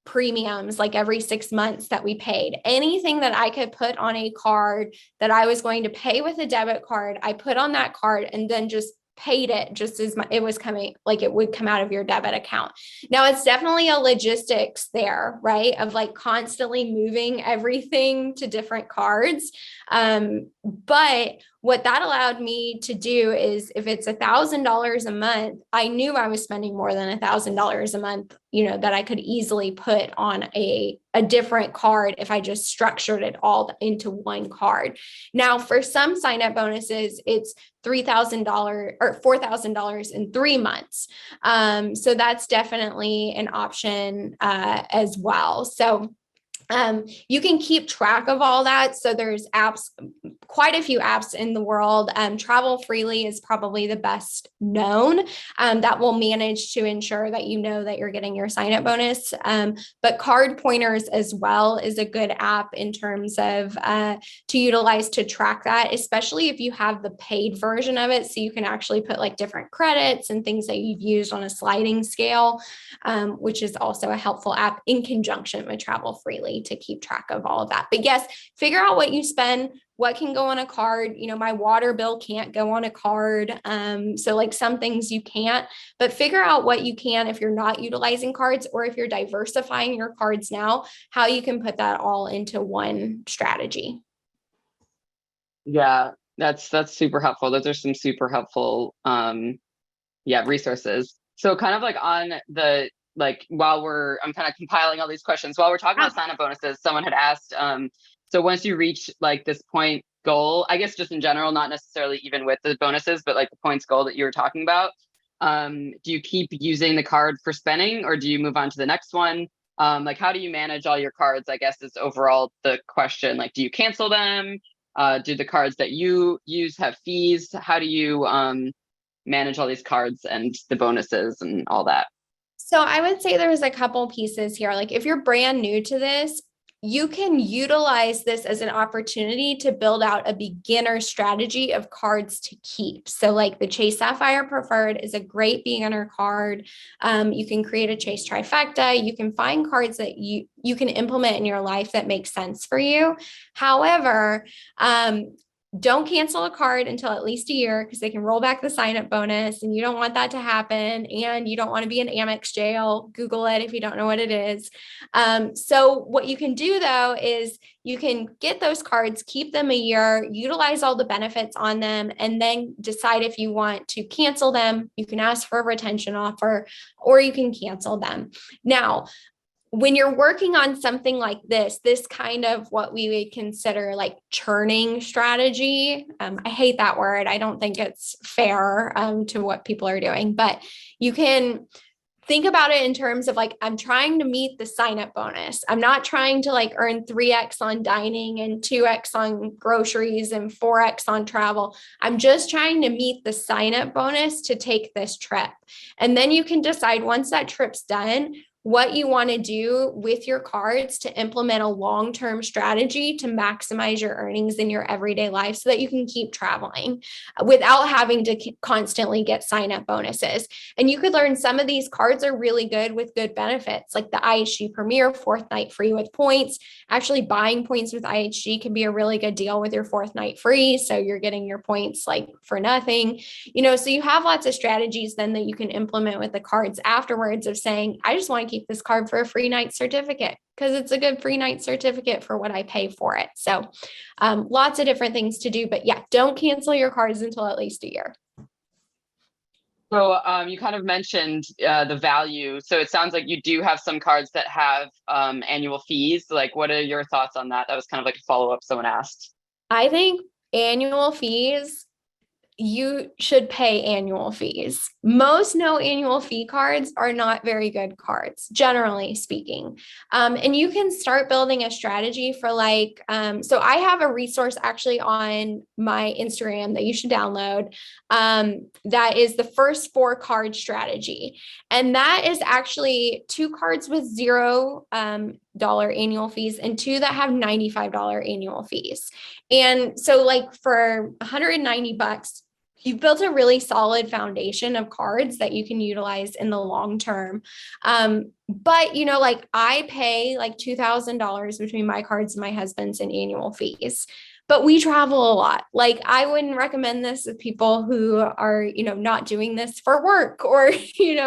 premiums like every 6 months that we paid, anything that I could put on a card that I was going to pay with a debit card, I put on that card and then just paid it just as it was coming, like it would come out of your debit account. Now it's definitely a logistics there, right? Of like constantly moving everything to different cards. But what that allowed me to do is if it's $1,000 a month, I knew I was spending more than $1,000 a month, that I could easily put on a different card if I just structured it all into one card. Now, for some sign up bonuses, it's $3,000 or $4,000 in 3 months. So that's definitely an option as well. So you can keep track of all that. So there's apps, quite a few apps in the world. Travel Freely is probably the best known that will manage to ensure that that you're getting your sign up bonus. But Card Pointers as well is a good app in terms of to utilize to track that, especially if you have the paid version of it. So you can actually put like different credits and things that you've used on a sliding scale, which is also a helpful app in conjunction with Travel Freely to keep track of all of that. But yes, figure out what you spend, what can go on a card. My water bill can't go on a card. So like some things you can't, but figure out what you can if you're not utilizing cards, or if you're diversifying your cards now, how you can put that all into one strategy. Yeah, that's super helpful. Those are some super helpful resources. So kind of like on the while I'm kind of compiling all these questions while we're talking about sign up bonuses, someone had asked, so once you reach like this point goal, I guess just in general, not necessarily even with the bonuses, but like the points goal that you were talking about, do you keep using the card for spending, or do you move on to the next one? Like how do you manage all your cards, I guess, is overall the question. Like, do you cancel them? Do the cards that you use have fees? How do you manage all these cards and the bonuses and all that? So I would say there's a couple pieces here. Like if you're brand new to this, you can utilize this as an opportunity to build out a beginner strategy of cards to keep. So like the Chase Sapphire Preferred is a great beginner card. You can create a Chase Trifecta. You can find cards that you can implement in your life that make sense for you. However, don't cancel a card until at least a year, because they can roll back the sign up bonus and you don't want that to happen. And you don't want to be in Amex jail. Google it if you don't know what it is. So what you can do though, is you can get those cards, keep them a year, utilize all the benefits on them, and then decide if you want to cancel them. You can ask for a retention offer, or you can cancel them. Now, when you're working on something like this kind of what we would consider like churning strategy, I hate that word. I don't think it's fair to what people are doing, but you can think about it in terms of like, I'm trying to meet the sign up bonus. I'm not trying to like earn 3x on dining and 2x on groceries and 4x on travel. I'm just trying to meet the sign up bonus to take this trip. And then you can decide once that trip's done, what you want to do with your cards to implement a long-term strategy to maximize your earnings in your everyday life so that you can keep traveling without having to constantly get sign-up bonuses. And you could learn some of these cards are really good with good benefits, like the IHG Premier 4th night free with points. Actually, buying points with IHG can be a really good deal with your 4th night free. So you're getting your points like for nothing, so you have lots of strategies then that you can implement with the cards afterwards of saying, I just want to keep this card for a free night certificate because it's a good free night certificate for what I pay for it. So lots of different things to do, but yeah, don't cancel your cards until at least a year. So you kind of mentioned the value. So it sounds like you do have some cards that have annual fees. Like, what are your thoughts on that? That was kind of like a follow-up someone asked. I think annual fees, you should pay annual fees. Most no annual fee cards are not very good cards, generally speaking. And you can start building a strategy for so I have a resource actually on my Instagram that you should download. That is the first 4 card strategy. And that is actually 2 cards with $0 annual fees and 2 that have $95 annual fees. And so like for $190, you've built a really solid foundation of cards that you can utilize in the long term. But like I pay like $2,000 between my cards and my husband's in annual fees. But we travel a lot. Like I wouldn't recommend this to people who are, not doing this for work or,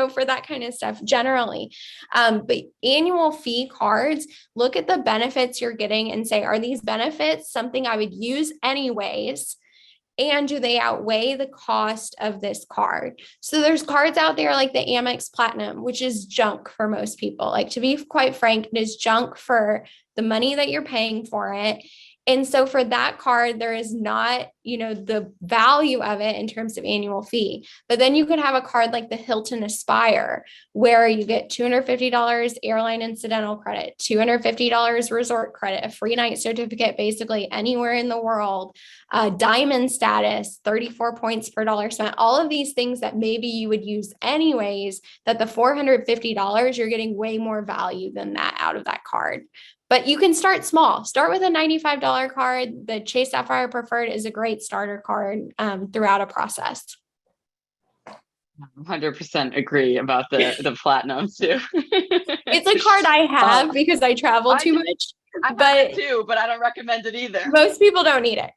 for that kind of stuff generally. But annual fee cards, look at the benefits you're getting and say, are these benefits something I would use anyways? And do they outweigh the cost of this card? So there's cards out there like the Amex Platinum, which is junk for most people. Like, to be quite frank, it is junk for the money that you're paying for it. And so for that card, there is not, the value of it in terms of annual fee. But then you could have a card like the Hilton Aspire, where you get $250 airline incidental credit, $250 resort credit, a free night certificate, basically anywhere in the world, diamond status, 34 points per dollar spent, all of these things that maybe you would use anyways, that the $450, you're getting way more value than that out of that card. But you can start small. Start with a $95 card. The Chase Sapphire Preferred is a great starter card throughout a process. 100% agree about the platinum too. It's a card I have because I travel too much. I have it too, but I don't recommend it either. Most people don't need it.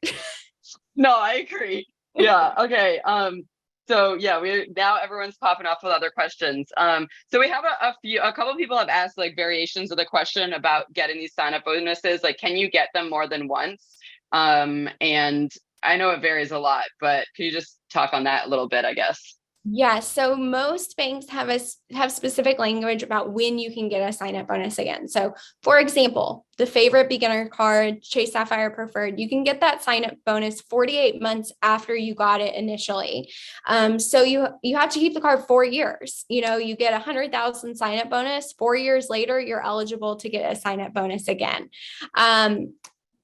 No, I agree. Yeah. Okay. So yeah, now everyone's popping off with other questions. So we have a couple of people have asked like variations of the question about getting these sign up bonuses. Like, can you get them more than once? And I know it varies a lot, but can you just talk on that a little bit, I guess? Yeah, so most banks have specific language about when you can get a sign-up bonus again. So for example, the favorite beginner card, Chase Sapphire Preferred, you can get that sign-up bonus 48 months after you got it initially. So you have to keep the card 4 years. You get 100,000 sign-up bonus. 4 years later, you're eligible to get a sign-up bonus again.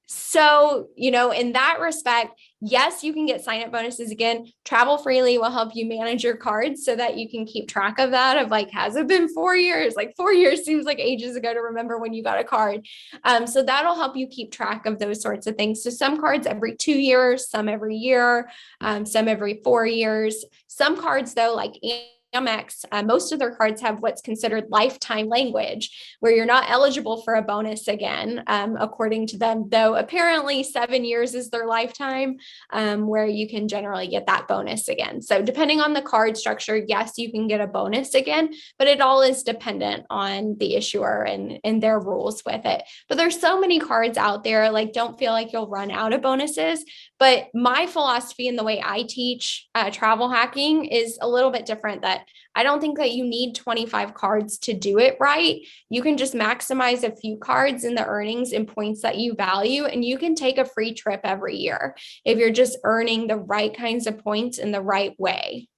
So, in that respect, yes, you can get sign-up bonuses again. Travel Freely will help you manage your cards so that you can keep track of that, of like, has it been 4 years? Like 4 years seems like ages ago to remember when you got a card. So that'll help you keep track of those sorts of things. So some cards every 2 years, some every year, some every 4 years. Some cards though, like Amex, most of their cards have what's considered lifetime language, where you're not eligible for a bonus again, according to them, though apparently 7 years is their lifetime, where you can generally get that bonus again. So depending on the card structure, yes, you can get a bonus again, but it all is dependent on the issuer and their rules with it. But there's so many cards out there, like don't feel like you'll run out of bonuses. But my philosophy and the way I teach travel hacking is a little bit different, that I don't think that you need 25 cards to do it right. You can just maximize a few cards in the earnings and points that you value, and you can take a free trip every year if you're just earning the right kinds of points in the right way.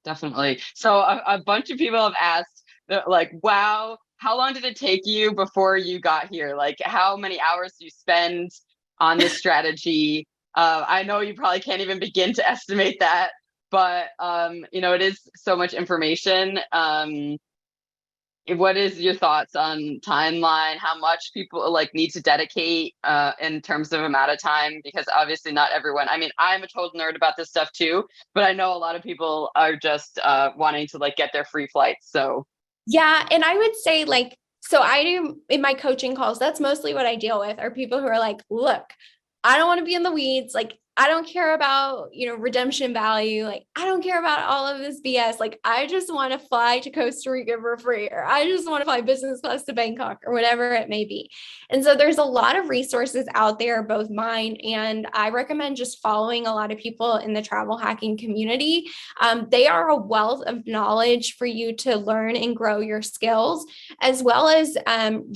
Definitely. So a bunch of people have asked, like, wow, how long did it take you before you got here? Like, how many hours do you spend on this strategy? I know you probably can't even begin to estimate that, but it is so much information. What is your thoughts on timeline? How much people like need to dedicate in terms of amount of time? Because obviously not everyone. I mean, I'm a total nerd about this stuff too, but I know a lot of people are just wanting to like get their free flights. So yeah, and I would say so I do in my coaching calls, that's mostly what I deal with, are people who are like, look, I don't want to be in the weeds. Like, I don't care about, redemption value. Like, I don't care about all of this BS. Like, I just want to fly to Costa Rica for free, or I just want to fly business class to Bangkok, or whatever it may be. And so there's a lot of resources out there, both mine, and I recommend just following a lot of people in the travel hacking community. They are a wealth of knowledge for you to learn and grow your skills, as well as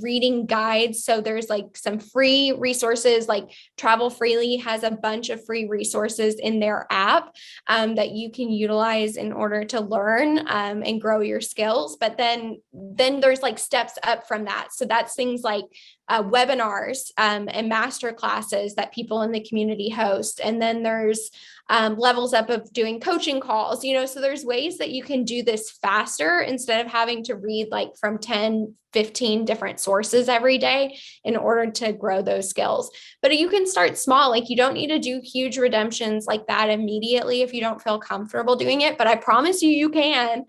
reading guides. So there's like some free resources, like Travel Freely has a bunch of free resources in their app that you can utilize in order to learn and grow your skills. But then there's like steps up from that. So that's things like webinars and master classes that people in the community host. And then there's levels up of doing coaching calls, so there's ways that you can do this faster instead of having to read like from 10, 15 different sources every day in order to grow those skills. But you can start small. Like you don't need to do huge redemptions like that immediately if you don't feel comfortable doing it, but I promise you, you can.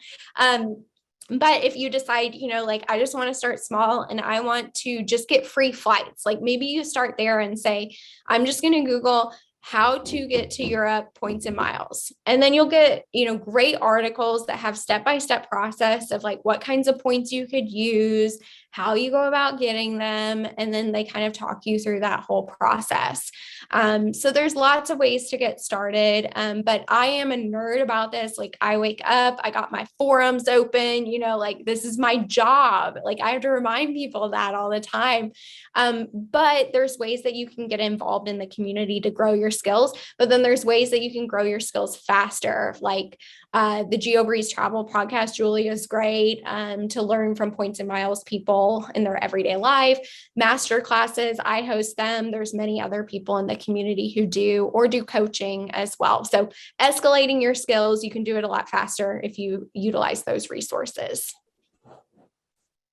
But if you decide, like I just want to start small and I want to just get free flights, like maybe you start there and say, I'm just going to Google how to get to Europe points and miles. And then you'll get, great articles that have step-by-step process of like what kinds of points you could use, how you go about getting them. And then they kind of talk you through that whole process. So there's lots of ways to get started. But I am a nerd about this. Like I wake up, I got my forums open, like this is my job. Like I have to remind people that all the time. But there's ways that you can get involved in the community to grow your skills, but then there's ways that you can grow your skills faster. Like the GeoBreeze travel podcast, Julia is great to learn from points and miles people in their everyday life. Master classes, I host them. There's many other people in the community who do coaching as well. So escalating your skills, you can do it a lot faster if you utilize those resources.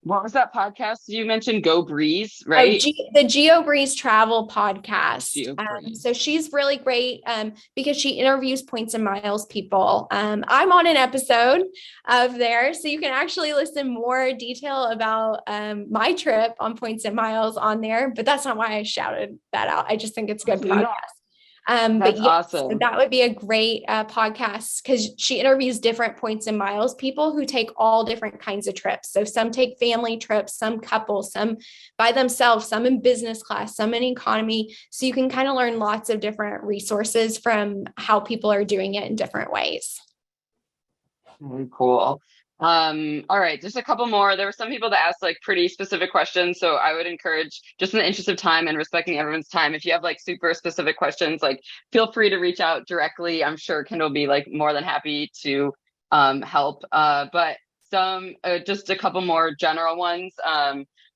What was that podcast you mentioned? Go Breeze, right? The GeoBreeze travel podcast. GeoBreeze. So she's really great because she interviews points and miles people. I'm on an episode of there, so you can actually listen more detail about my trip on points and miles on there. But that's not why I shouted that out. I just think it's a good podcast. That's awesome. That would be a great podcast because she interviews different points and miles people who take all different kinds of trips. So some take family trips, some couples, some by themselves, some in business class, some in economy. So you can kind of learn lots of different resources from how people are doing it in different ways. Very cool. All right, just a couple more. There were some people that asked like pretty specific questions, so I would encourage, just in the interest of time and respecting everyone's time, if you have like super specific questions, like feel free to reach out directly. I'm sure Kendyl will be like more than happy to help. But some just a couple more general ones.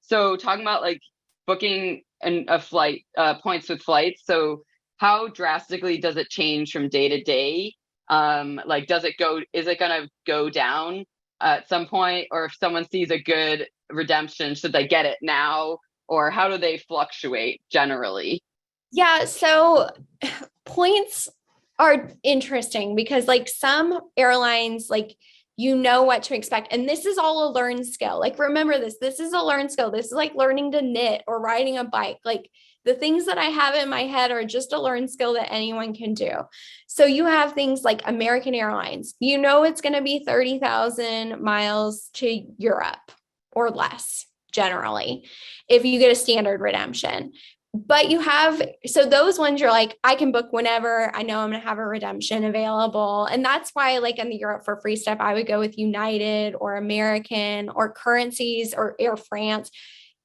So talking about like booking a flight points with flights. So how drastically does it change from day to day? Like is it gonna go down at some point, or if someone sees a good redemption, should they get it now, or how do they fluctuate generally? Yeah, so points are interesting because like some airlines, like what to expect. And this is all a learned skill. Like remember this is a learned skill. This is like learning to knit or riding a bike. Like the things that I have in my head are just a learned skill that anyone can do. So you have things like American Airlines, it's going to be 30,000 miles to Europe or less generally, if you get a standard redemption. But so those ones you're like, I can book whenever I know I'm going to have a redemption available. And that's why like in the Europe for free step, I would go with United or American or currencies or Air France,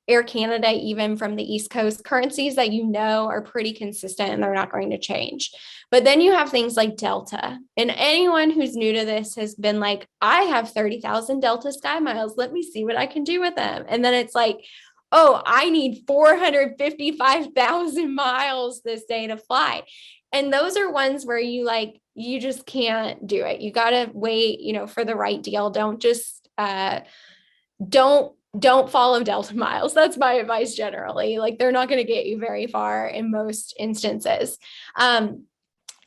Air Canada, even from the East Coast, currencies that are pretty consistent and they're not going to change. But then you have things like Delta. And anyone who's new to this has been like, I have 30,000 Delta Sky Miles. Let me see what I can do with them. And then it's like, oh, I need 455,000 miles this day to fly. And those are ones where you just can't do it. You got to wait, for the right deal. Don't just, don't follow Delta miles. That's my advice generally. Like they're not going to get you very far in most instances.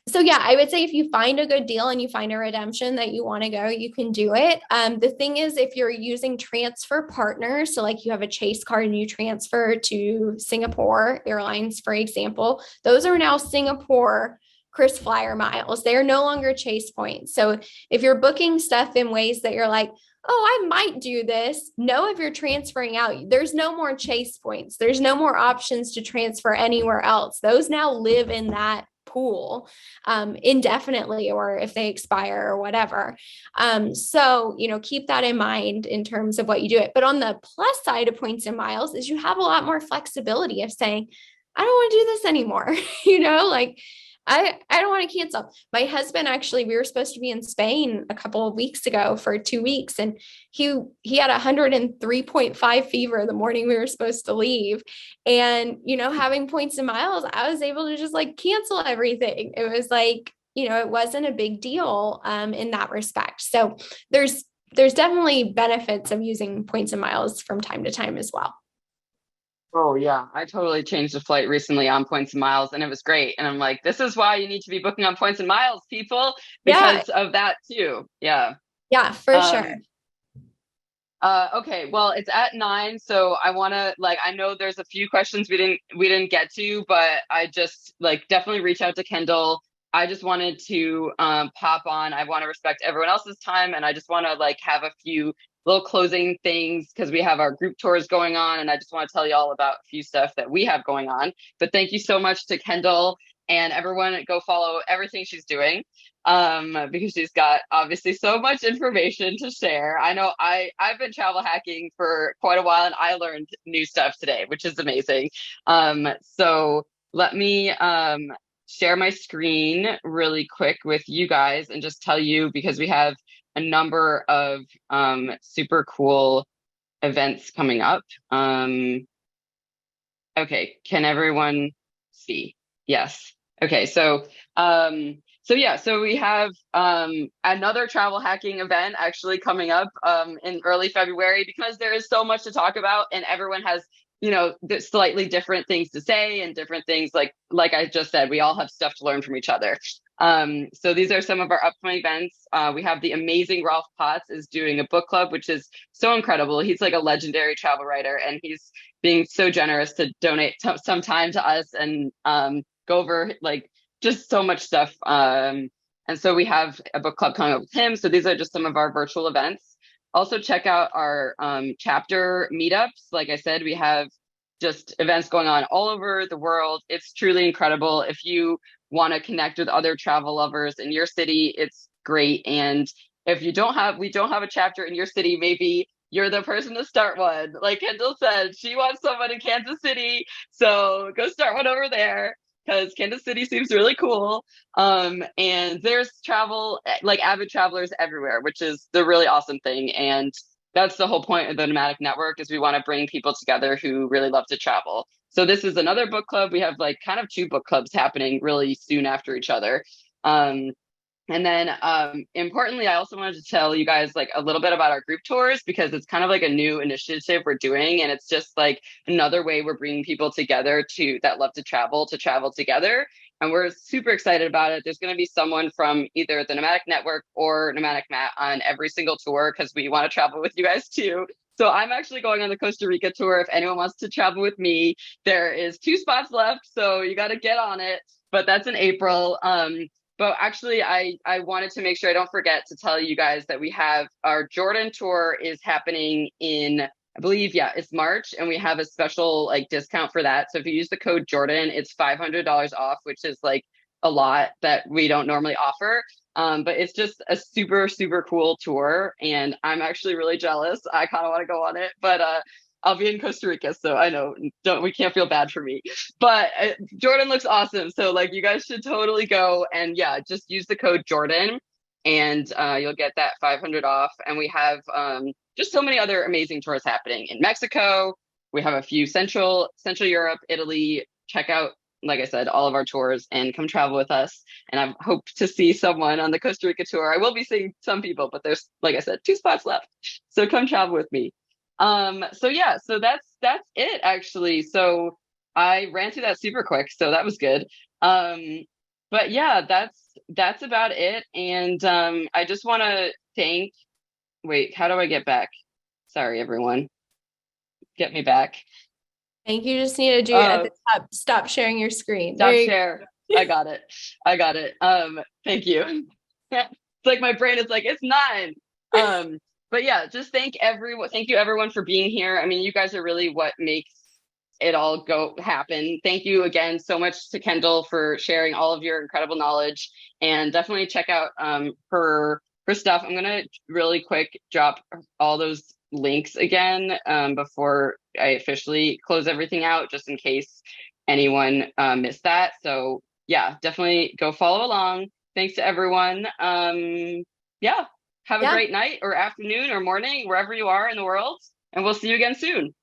So yeah, I would say if you find a good deal and you find a redemption that you want to go, you can do it. The thing is, if you're using transfer partners, so like you have a Chase card and you transfer to Singapore Airlines, for example, those are now Singapore KrisFlyer miles. They are no longer Chase points. So if you're booking stuff in ways that you're like, oh, I might do this. No, if you're transferring out, there's no more Chase points. There's no more options to transfer anywhere else. Those now live in that pool indefinitely, or if they expire or whatever. So, keep that in mind in terms of what you do it. But on the plus side of points and miles is you have a lot more flexibility of saying, I don't want to do this anymore. I don't want to cancel. My husband actually, we were supposed to be in Spain a couple of weeks ago for 2 weeks, and he had 103.5 fever the morning we were supposed to leave. And having points and miles, I was able to just like cancel everything. It was like, it wasn't a big deal in that respect. So there's definitely benefits of using points and miles from time to time as well. Oh yeah, I totally changed a flight recently on points and miles, and it was great. And I'm like, this is why you need to be booking on points and miles, people, Yeah, because of that too. Yeah. yeah, for sure. Um, okay, well, it's at 9, so I want to like I know there's a few questions we didn't get to, but I just like definitely reach out to Kendall. I just wanted to pop on. I want to respect everyone else's time, and I just want to like have a few little closing things because we have our group tours going on, and I just want to tell you all about a few stuff that we have going on. But thank you so much to Kendall and everyone. Go follow everything she's doing because she's got obviously so much information to share. I know I've been travel hacking for quite a while and I learned new stuff today, which is amazing. So let me share my screen really quick with you guys and just tell you because we have a number of super cool events coming up. Okay, can everyone see? Yes. Okay, so yeah, so we have another travel hacking event actually coming up in early February because there is so much to talk about and everyone has, slightly different things to say and different things like I just said, we all have stuff to learn from each other. So these are some of our upcoming events. We have the amazing Rolf Potts is doing a book club, which is so incredible. He's like a legendary travel writer and he's being so generous to donate some time to us and go over like just so much stuff. And so we have a book club coming up with him. So these are just some of our virtual events. Also check out our chapter meetups. Like I said, we have just events going on all over the world. It's truly incredible. If you want to connect with other travel lovers in your city, it's great. And if we don't have a chapter in your city, maybe you're the person to start one. Like Kendyl said, she wants someone in Kansas City. So go start one over there because Kansas City seems really cool. And there's travel, like avid travelers everywhere, which is the really awesome thing. And that's the whole point of the Nomadic Network is we want to bring people together who really love to travel. So this is another book club. We have like kind of two book clubs happening really soon after each other. And then importantly, I also wanted to tell you guys like a little bit about our group tours because it's kind of like a new initiative we're doing. And it's just like another way we're bringing people together that love to travel together. And we're super excited about it. There's going to be someone from either the Nomadic Network or Nomadic Matt on every single tour because we want to travel with you guys too. So I'm actually going on the Costa Rica tour. If anyone wants to travel with me, there is 2 spots left. So you got to get on it. But that's in April. But actually, I wanted to make sure I don't forget to tell you guys that we have our Jordan tour is happening in, I believe, yeah, it's March, and we have a special like discount for that. So if you use the code Jordan, it's $500 off, which is like a lot that we don't normally offer. But it's just a super, super cool tour, and I'm actually really jealous. I kind of want to go on it, but I'll be in Costa Rica, so I know we can't feel bad for me. But Jordan looks awesome, so like you guys should totally go and yeah, just use the code Jordan, and you'll get that 500 off. And we have just so many other amazing tours happening in Mexico. We have a few Central Europe, Italy. Check out, like I said, all of our tours and come travel with us. And I hope to see someone on the Costa Rica tour. I will be seeing some people, but there's, like I said, 2 spots left. So come travel with me. So yeah, so that's it actually. So I ran through that super quick, so that was good. But yeah, that's about it. And I just want to wait, how do I get back? Sorry, everyone. Get me back. I think you just need to do at the top, stop sharing your screen. Stop share. I got it. I got it. Thank you. It's like my brain is like, it's 9. But yeah, just thank you everyone for being here. I mean, you guys are really what makes it all go happen. Thank you again so much to Kendyl for sharing all of your incredible knowledge, and definitely check out her stuff. I'm gonna really quick drop all those links again before I officially close everything out, just in case anyone missed that. So yeah, definitely go follow along. Thanks to everyone. Yeah, have a Yeah. great night or afternoon or morning, wherever you are in the world. And we'll see you again soon.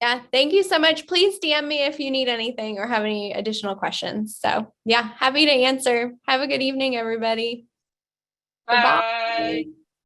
Yeah. Thank you so much. Please DM me if you need anything or have any additional questions. So, yeah, happy to answer. Have a good evening, everybody. Goodbye. Bye.